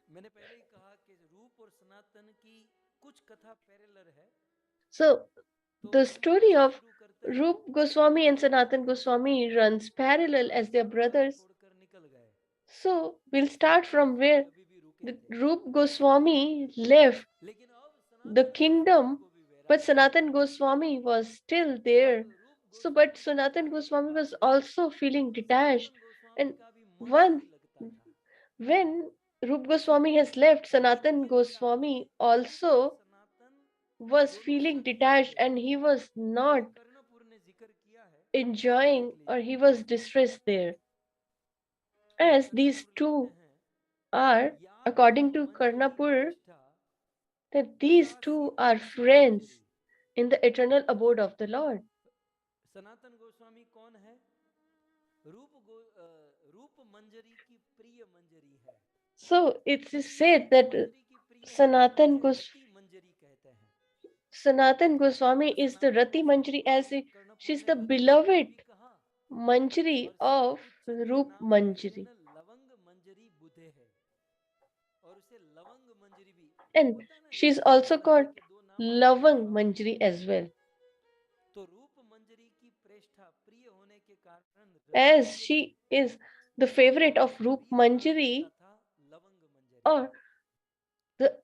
So the story of Rup Goswami and Sanatan Goswami runs parallel as their brothers. So we'll start from where the Rup Goswami left the kingdom, but Sanatan Goswami was still there. So, but Sanatan Goswami was also feeling detached. And one, when Rup Goswami has left, Sanatan Goswami also was feeling detached and he was not enjoying or he was distressed there. As these two are, according to Karnapur, that these two are friends in the eternal abode of the Lord. Sanatan Goswami कौन है? रूप मंजरी की प्रिय मंजरी है. So it is said that Sanatan Goswami is the Rati Manjari, as she's the beloved Manjari of Rup Manjari. And she's also called Lavang Manjari as well. As she is the favorite of Rup Manjari or the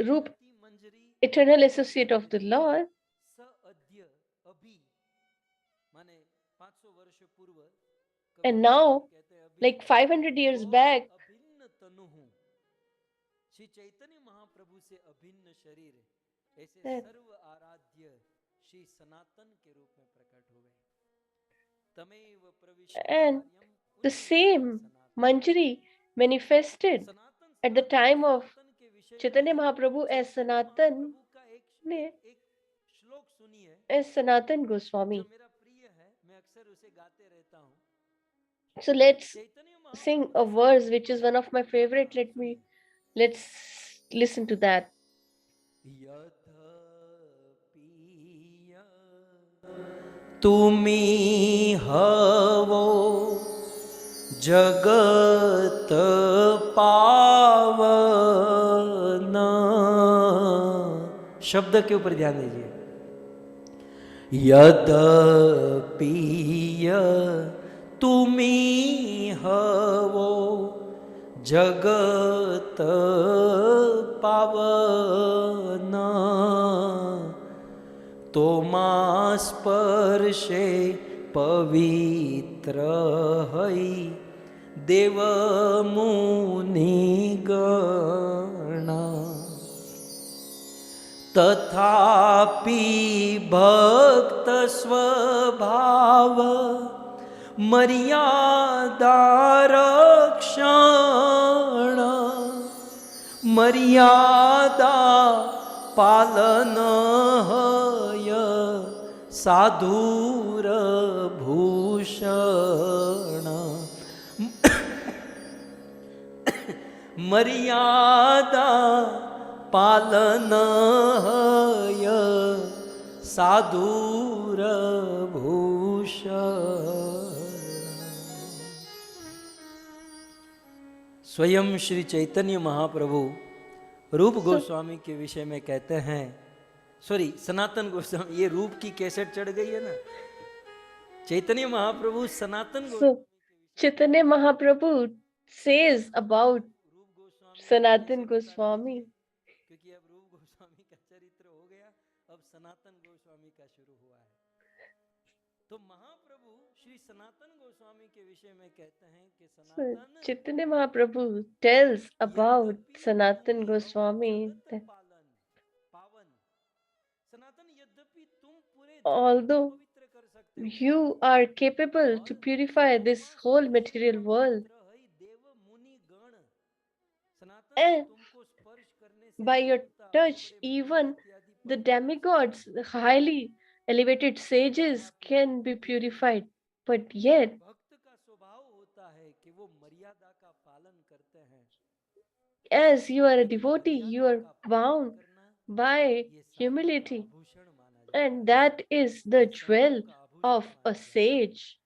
Rup eternal associate of the Lord, and now, like 500 years back, Shri Chaitanya महाप्रभु से अभिन्न शरीर ऐसे that सर्व आराध्य श्री सनातन के रूप में प्रकट हो गए. तमेव प्रविष्ट and the same Manjari manifested at the time of Chaitanya Mahaprabhu as Sanatan Goswami. So let's sing a verse which is one of my favorite. Let's listen to that. तुमी हवो जगत पावन. शब्द के ऊपर ध्यान दीजिए. यद्यपि तुमी हवो जगत पावन, तो मा स्पर्शे पवित्र हई देव मुनि गण. तथापि भक्त स्वभाव मर्यादा रक्षण, मर्यादा पालन हय साधुर भूषण. मर्यादा पालन हय साधुर भूषण. स्वयं श्री चैतन्य महाप्रभु रूप गोस्वामी के विषय में कहते हैं, सॉरी सनातन गोस्वामी, ये रूप की कैसेट चढ़ गई है ना. चैतन्य महाप्रभु सनातन So Chaitanya Mahaprabhu says about Sanatan Goswami. क्योंकि अब रूप गोस्वामी का चरित्र हो गया, अब सनातन गोस्वामी का शुरू हुआ है. तो महाप्रभु श्री सनातन गोस्वामी के विषय में कहते हैं कि सनातन Chaitanya Mahaprabhu tells about Sanatan Goswami that although you are capable to purify this whole material world, and by your touch, even the demigods, the highly elevated sages can be purified. But yet, as you are a devotee, you are bound by humility, and that is the jewel of a sage.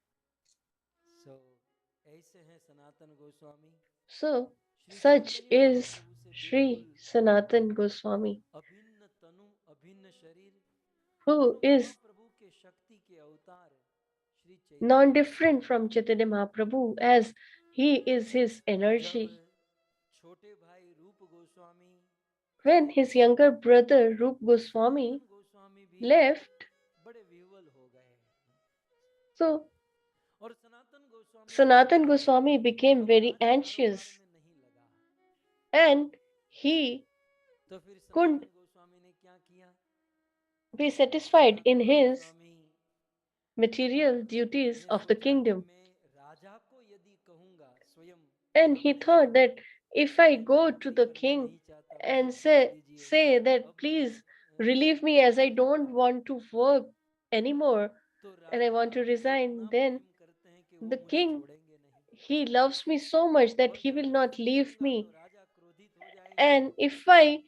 So, such is Sri Sanatan Goswami, who is non-different from Chaitanya Mahaprabhu, as he is his energy. When his younger brother Rup Goswami left, so Sanatan Goswami became very anxious and he couldn't be satisfied in his material duties of the kingdom. And he thought that if I go to the king and say that please relieve me as I don't want to work anymore and I want to resign, then the king, he loves me so much that he will not leave me. And if I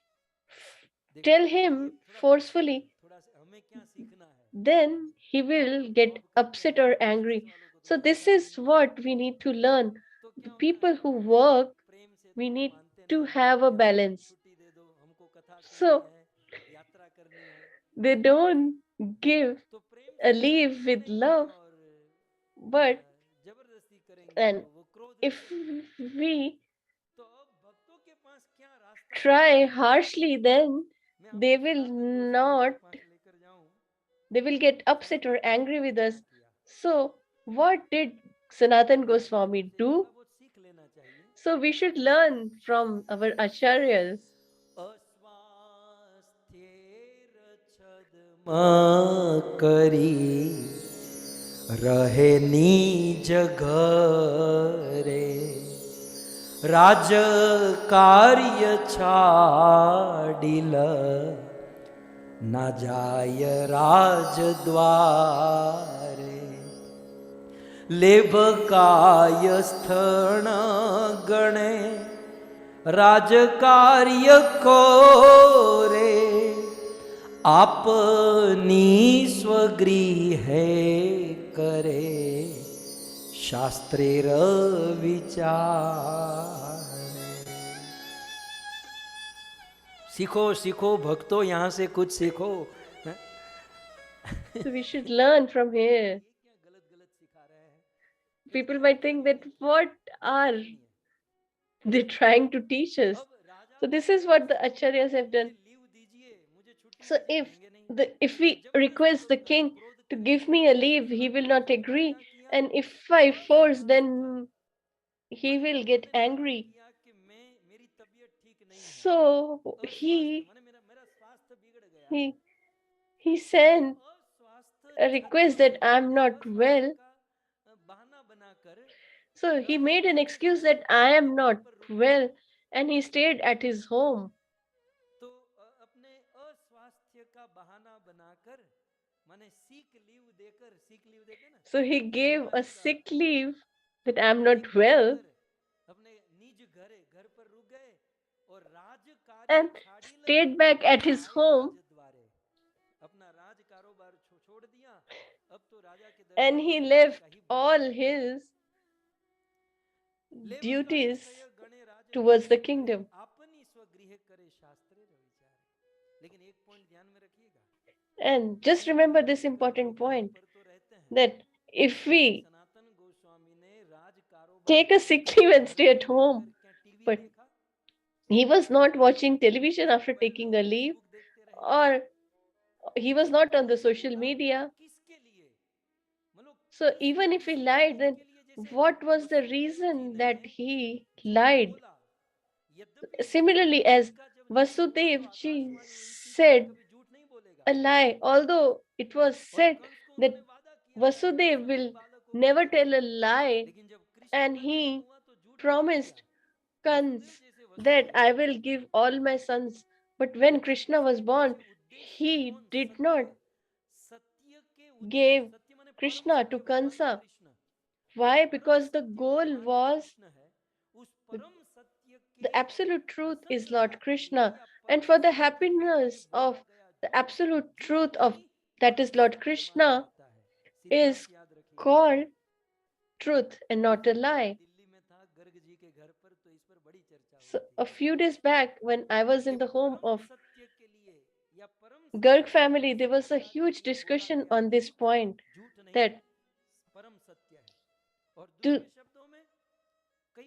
tell him forcefully, then he will get upset or angry. So this is what we need to learn. The people who work, we need to have a balance. So they don't give a leave with love, but and if we try harshly, then they will not, they will get upset or angry with us. So what did Sanatan Goswami do? So we should learn from our acharyas. करी रहे निज घरे राज कार्य छाडिल ना जाय राजद्वारे लेभ काय स्थण गणे राजकार्य कोरे आपनी स्वगृहे करे शास्त्रेर विचार। सीखो सीखो भक्तों, यहाँ से कुछ सीखो। So we should learn from here. People might think that what are they trying to teach us? So this is what the acharyas have done. So if we request the king to give me a leave, he will not agree, and if I force, then he will get angry. So he sent a request that I'm not well. So he made an excuse that I am not well, and he stayed at his home. So he gave a sick leave that I'm not well and stayed back at his home, and he left all his duties towards the kingdom. And just remember this important point, that if we take a sick leave and stay at home, but he was not watching television after taking a leave, or he was not on the social media. So even if he lied, then what was the reason that he lied? Similarly, as Vasudev ji said a lie, although it was said that Vasudev will never tell a lie, and he promised Kans that I will give all my sons. But when Krishna was born, he did not give Krishna to Kansa. Why? Because the goal was the absolute truth is Lord Krishna, and for the happiness of the absolute truth of that is Lord Krishna is called truth and not a lie. So a few days back, when I was in the home of Garg family, there was a huge discussion on this point that to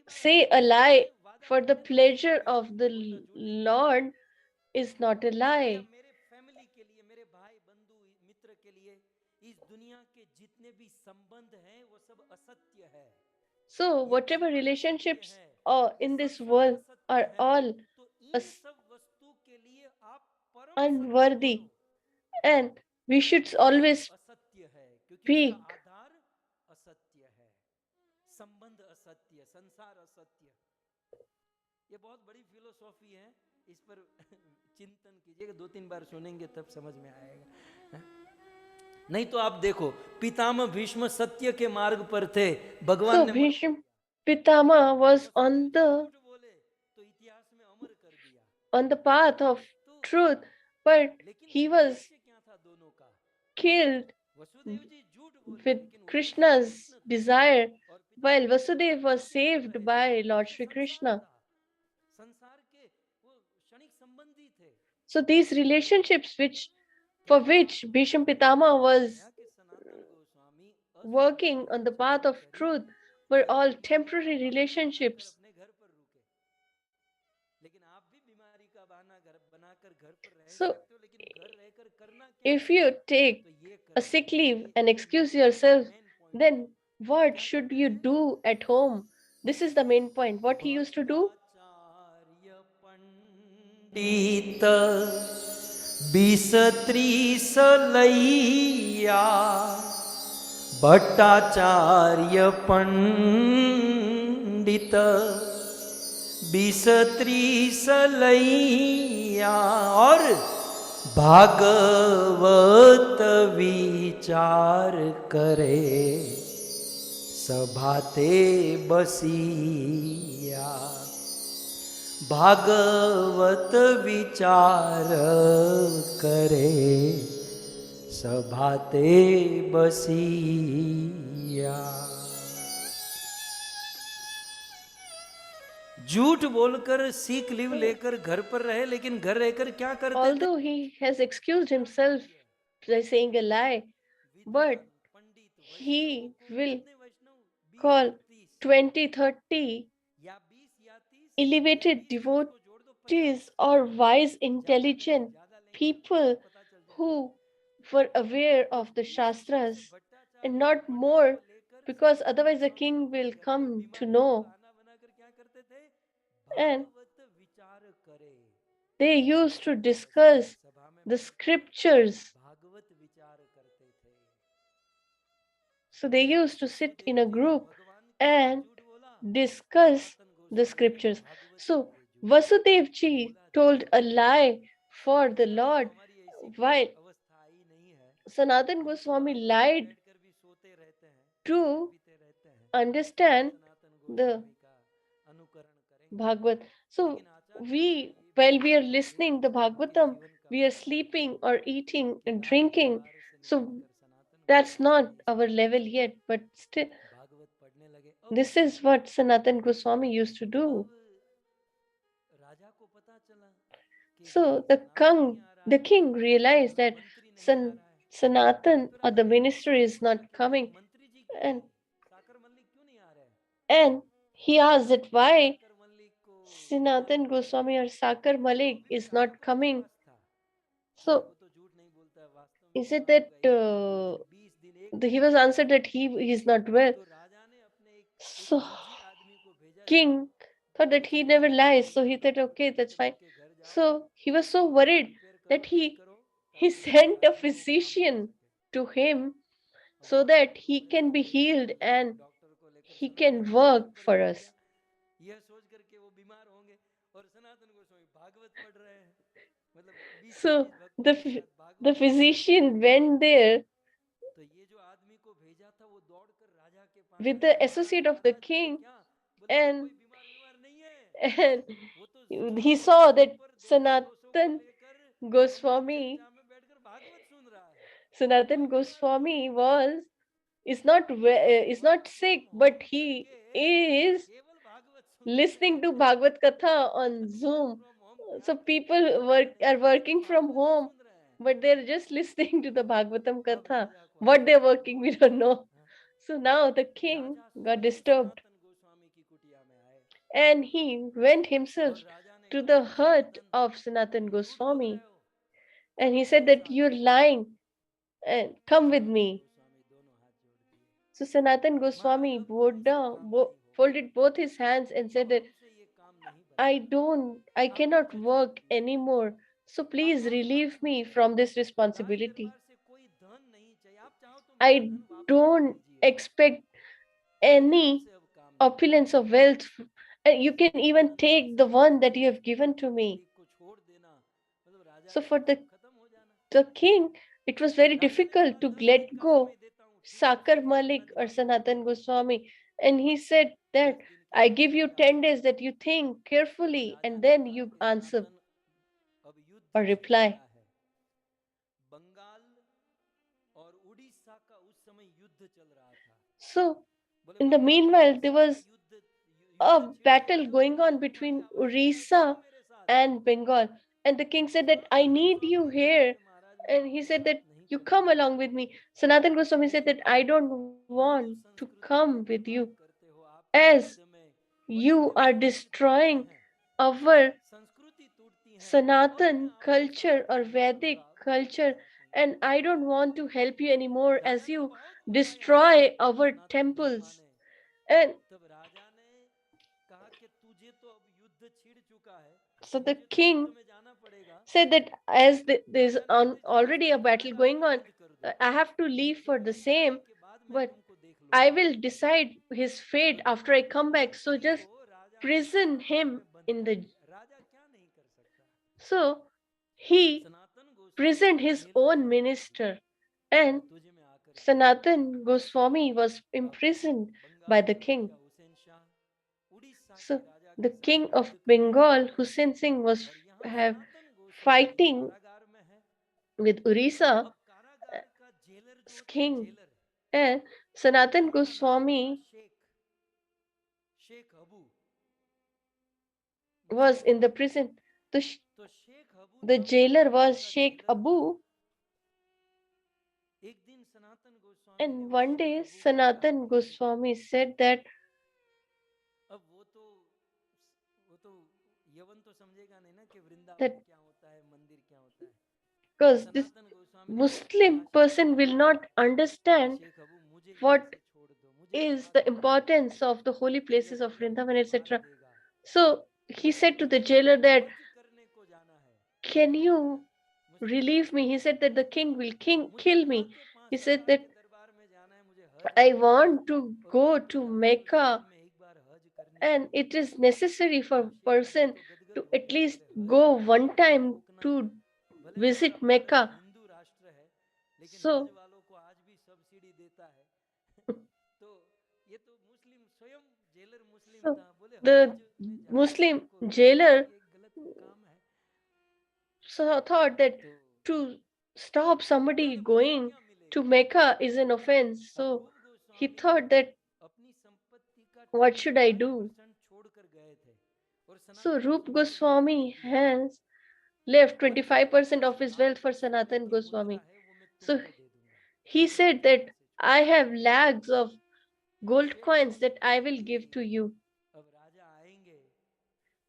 say a lie for the pleasure of the Lord is not a lie. मेरे family के लिए, मेरे भाई बंधु मित्र के लिए इस दुनिया के जितने भी संबंध हैं वो सब असत्य है. So, whatever relationships in this world are all तो इन सब वस्तु के लिए आप परम unworthy, and we should always असत्य है क्योंकि speak. उसका आधार असत्य है, संबंध असत्य, संसार असत्य. ये बहुत बड़ी फिलोसॉफी है, इस पर चिंतन कीजिएगा, 2-3 बार सुनेंगे तब समझ में आएगा. नहीं तो आप देखो, पितामह भीष्म सत्य के मार्ग पर थे, भगवान So, ने Bhishma Pitama was on the तो इतिहास में अमर कर दिया. path of truth, but he was क्या था दोनों का? killed वसुदेव जी झूठ बोले, with Krishna's desire, while Vasudev was saved by Lord Shri Krishna. संसार के वो क्षणिक संबंधी थे. So these relationships for which Bhishma Pitama was working on the path of truth were all temporary relationships. So if you take a sick leave and excuse yourself, then what should you do at home? This is the main point. What he used to do? Bhattacharya पंडित 20-30 सलैया और भागवत विचार करे सभाते बसिया. भागवत विचार करे सभाते बसिया. झूठ बोलकर सीख leave लेकर घर पर रहे, लेकिन घर रहकर क्या करते थे? Although he has excused himself by saying a lie, but he will call 20-30 elevated devotees or wise, intelligent people who were aware of the Shastras and not more, because otherwise the king will come to know. And they used to discuss the scriptures. So they used to sit in a group and discuss the scriptures. So Vasudev ji told a lie for the Lord, while Sanatana Goswami lied to understand the Bhagavad. So while we are listening the Bhagvatam, we are sleeping or eating and drinking. So that's not our level yet, but still, this is what Sanatana Goswami used to do. So the king realized that Sanatan or the minister is not coming, and he asked that why Sanatana Goswami or Sakar Malik is not coming. So is it that he was answered that he is not well? So king thought that he never lies, so he thought, okay, that's fine. So he was so worried that he sent a physician to him so that he can be healed and he can work for us. So the physician went there with the associate of the king, and he saw that Sanatana Goswami is not sick, but he is listening to Bhagvat Katha on Zoom. So people are working from home, but they're just listening to the Bhagavatam Katha. What they're working, we don't know. So now the king got disturbed and he went himself to the hut of Sanatan Goswami and he said that you're lying and come with me. So Sanatan Goswami folded both his hands and said that I cannot work anymore. So please relieve me from this responsibility. I don't expect any opulence of wealth. And you can even take the one that you have given to me. So for the king, it was very difficult to let go Sakar Malik or Sanatan Goswami. And he said that I give you 10 days that you think carefully and then you answer or reply. So in the meanwhile, there was a battle going on between Orissa and Bengal. And the king said that I need you here. And he said that you come along with me. Sanatan Goswami said that I don't want to come with you as you are destroying our Sanatan culture or Vedic culture. And I don't want to help you anymore as you destroy our temples. And so the king said that as there's already a battle going on, I have to leave for the same, but I will decide his fate after I come back. So just prison him in the. So he prisoned his own minister, and Sanatan Goswami was imprisoned by the king. So the king of Bengal, Hussein Singh, was have fighting with Orissa king, and Sanatan Goswami was in the prison. The jailer was Sheikh Abu, and one day Sanatan Goswami said that because this Muslim person will not understand what is the importance of the holy places of Vrindavan, etc. So he said to the jailer that, can you relieve me? He said that the king will kill me. He said that I want to go to Mecca and it is necessary for a person to at least go one time to visit Mecca. So the Muslim jailer thought that to stop somebody going to Mecca is an offense. So he thought that what should I do? So Rup Goswami has left 25% of his wealth for Sanatan Goswami. So he said that I have lakhs of gold coins that I will give to you.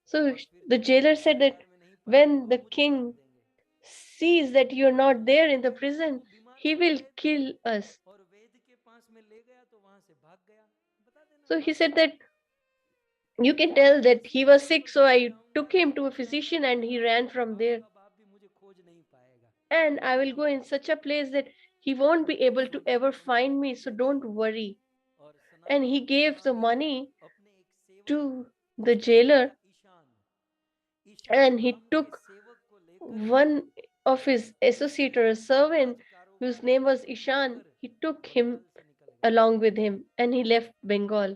So the jailer said that when the king sees that you're not there in the prison, he will kill us. So he said that you can tell that he was sick, so I took him to a physician and he ran from there. And I will go in such a place that he won't be able to ever find me, so don't worry. And he gave the money to the jailer and he took one of his associate or a servant whose name was Ishan. He took him along with him and he left Bengal.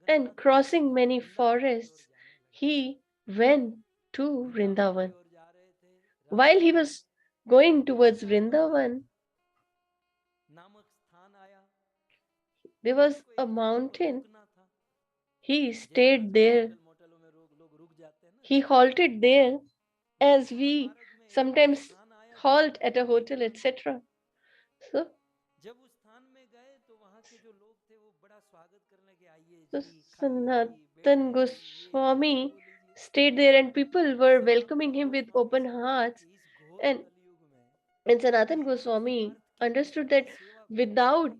And crossing many forests, he went to Vrindavan. While he was going towards Vrindavan, there was a mountain. He stayed there. He halted there as we sometimes halt at a hotel, etc. So, Sanatan Goswami stayed there and people were welcoming him with open hearts. And Sanatan Goswami understood that without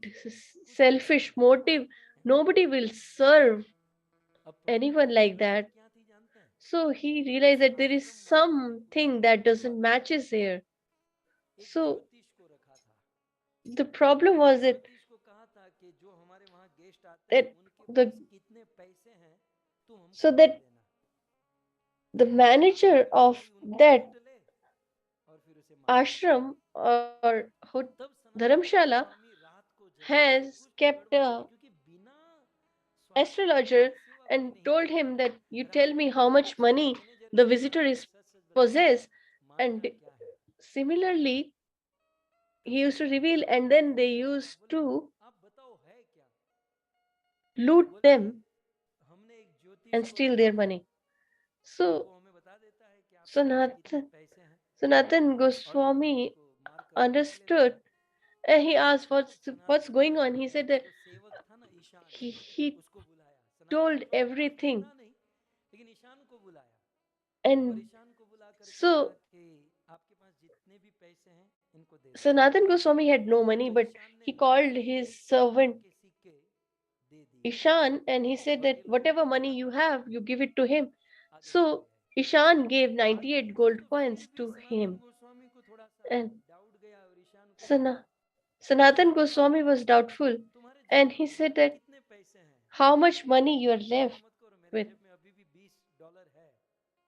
selfish motive, nobody will serve anyone like that. So he realized that there is something that doesn't matches here. So the problem was that the so that the manager of that ashram or dharamshala has kept a astrologer and told him that you tell me how much money the visitor is possess, and similarly he used to reveal, and then they used to loot them and steal their money. So Sanatan Goswami understood, and he asked what's going on. He said that he told everything. And so Sanatan Goswami had no money, but he called his servant Ishan and he said that whatever money you have, you give it to him. So Ishan gave 98 gold coins to him. And Sanatan Goswami was doubtful and he said that how much money you are left with.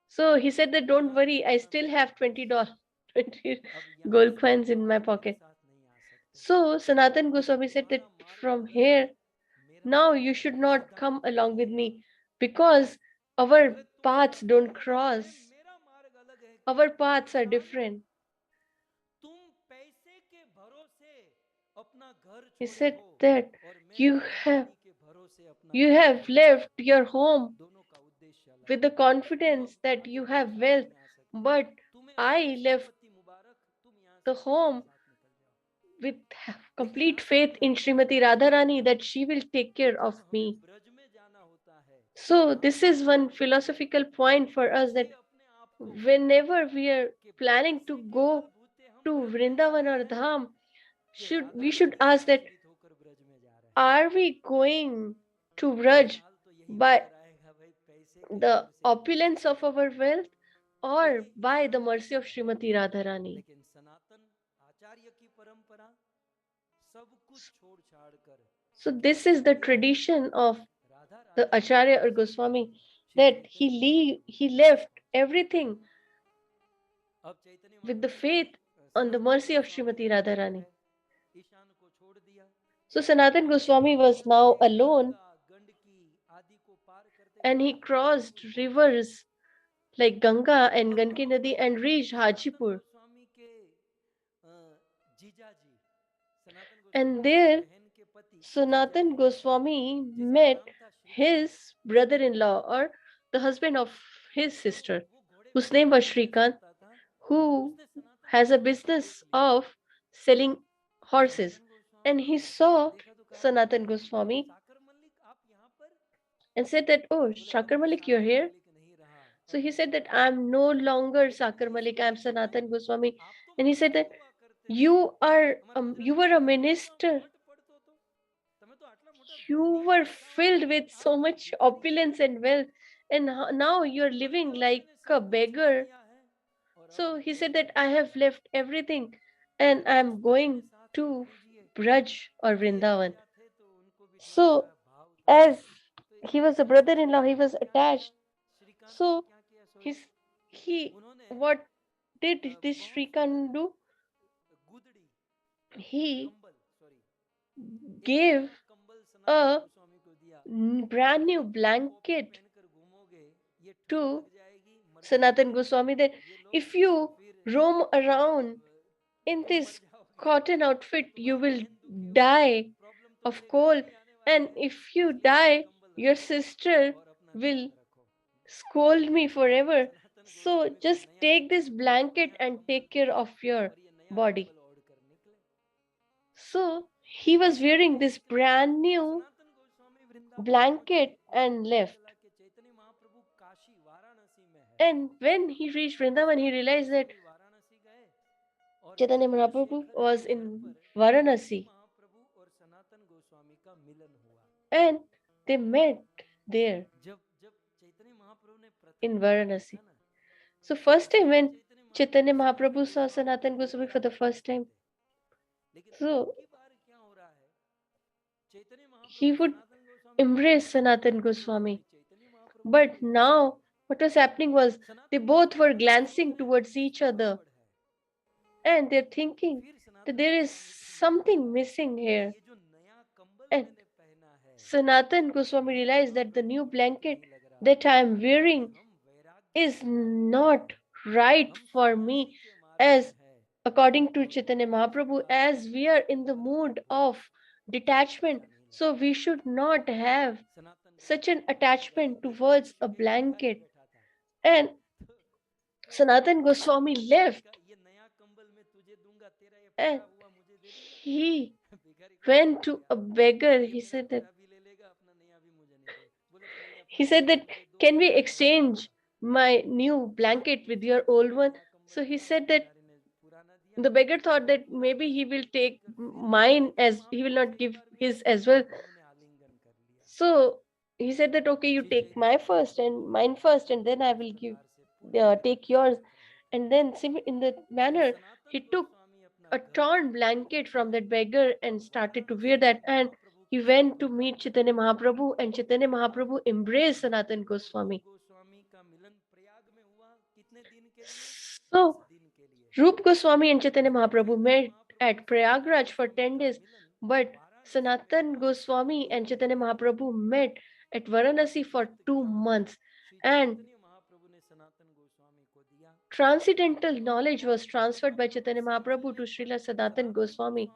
So he said that don't worry, I still have $20, 20 gold coins in my pocket. So Sanatan Goswami said that from here, now you should not come along with me because our paths don't cross. Our paths are different. He said that you have left your home with the confidence that you have wealth, but I left the home with complete faith in Srimati Radharani that she will take care of me. So this is one philosophical point for us, that whenever we are planning to go to Vrindavan or Dham, we should ask that are we going to Braj by the opulence of our wealth or by the mercy of Srimati Radharani? So this is the tradition of the Acharya or Goswami, that he left everything with the faith on the mercy of Srimati Radharani. So Sanatan Goswami was now alone and he crossed rivers like Ganga and Ganki Nadi and reached Hajipur. And there Sanatan Goswami met his brother-in-law or the husband of his sister, whose name was Shrikant, who has a business of selling horses. And he saw Sanatan Goswami and said that, oh, Shakar Malik, you're here? So he said that I'm no longer Sakar Malik, I'm Sanatan Goswami. And he said that you were a minister. You were filled with so much opulence and wealth, and now you're living like a beggar. So he said that I have left everything and I'm going to Braj or Vrindavan. So as he was a brother-in-law, he was attached. So he what did this Srikant do? He gave a brand new blanket to Sanatan Goswami, that if you roam around in this cotton outfit, you will die of cold. And if you die, your sister will scold me forever. So just take this blanket and take care of your body. So he was wearing this brand new blanket and left. And when he reached Vrindavan, he realized that Chaitanya Mahaprabhu was in Varanasi. And they met there in Varanasi. So first time when Chaitanya Mahaprabhu saw Sanatana Goswami for the first time, so he would embrace Sanatana Goswami. But now what was happening was they both were glancing towards each other and they're thinking that there is something missing here. And Sanatana Goswami realized that the new blanket that I am wearing is not right for me, as according to Chaitanya Mahaprabhu, as we are in the mood of detachment, so we should not have such an attachment towards a blanket. And Sanatana Goswami left and he went to a beggar. He said that can we exchange my new blanket with your old one? So he said that the beggar thought that maybe he will take mine, as he will not give his as well. So he said that okay, you take my first and mine first, and then I will give take yours. And then in that manner, he took a torn blanket from that beggar and started to wear that. And he went to meet Chaitanya Mahaprabhu, and Chaitanya Mahaprabhu embraced Sanatana Goswami. So Rup Goswami and Chaitanya Mahaprabhu met at Prayagraj for 10 days, but Sanatan Goswami and Chaitanya Mahaprabhu met at Varanasi for 2 months. And transcendental knowledge was transferred by Chaitanya Mahaprabhu to Srila Sanatan Goswami.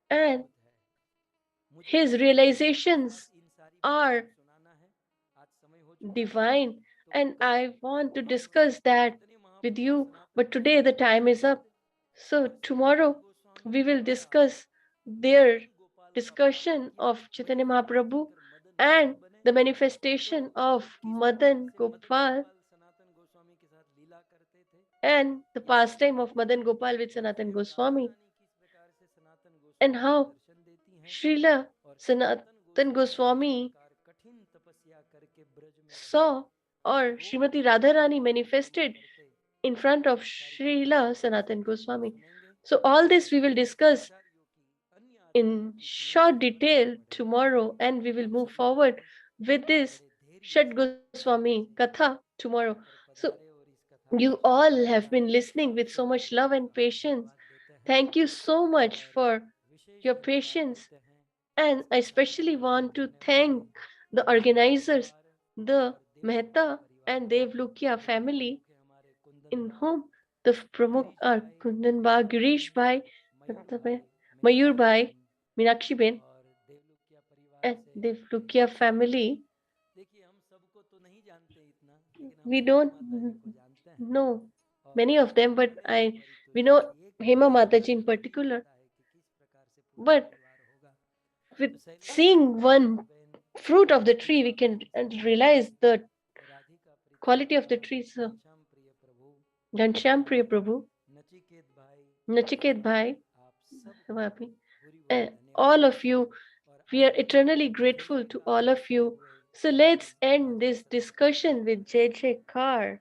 And his realizations are divine. And I want to discuss that with you, but today the time is up. So tomorrow we will discuss their discussion of Chaitanya Mahaprabhu and the manifestation of Madan Gopal and the pastime of Madan Gopal with Sanatan Goswami, and how Srila Sanatan Goswami saw, or Srimati Radharani manifested in front of Srila Sanatan Goswami. So all this we will discuss in short detail tomorrow, and we will move forward with this SadGoswami Katha tomorrow. So you all have been listening with so much love and patience. Thank you so much for your patience. And I especially want to thank the organizers, the Mehta and Devlukia family, in whom the Pramukh are Kundan Ba, Girish Bhai, Mayur Bhai, Minakshi Ben, and Devlukia family. We don't know many of them, but we know Hema Mataji in particular. But with seeing one fruit of the tree, we can realize the quality of the tree. So, Ghanshyam Priya Prabhu, Nachiket Bhai, all of you, we are eternally grateful to all of you. So let's end this discussion with Jai Jai Kar.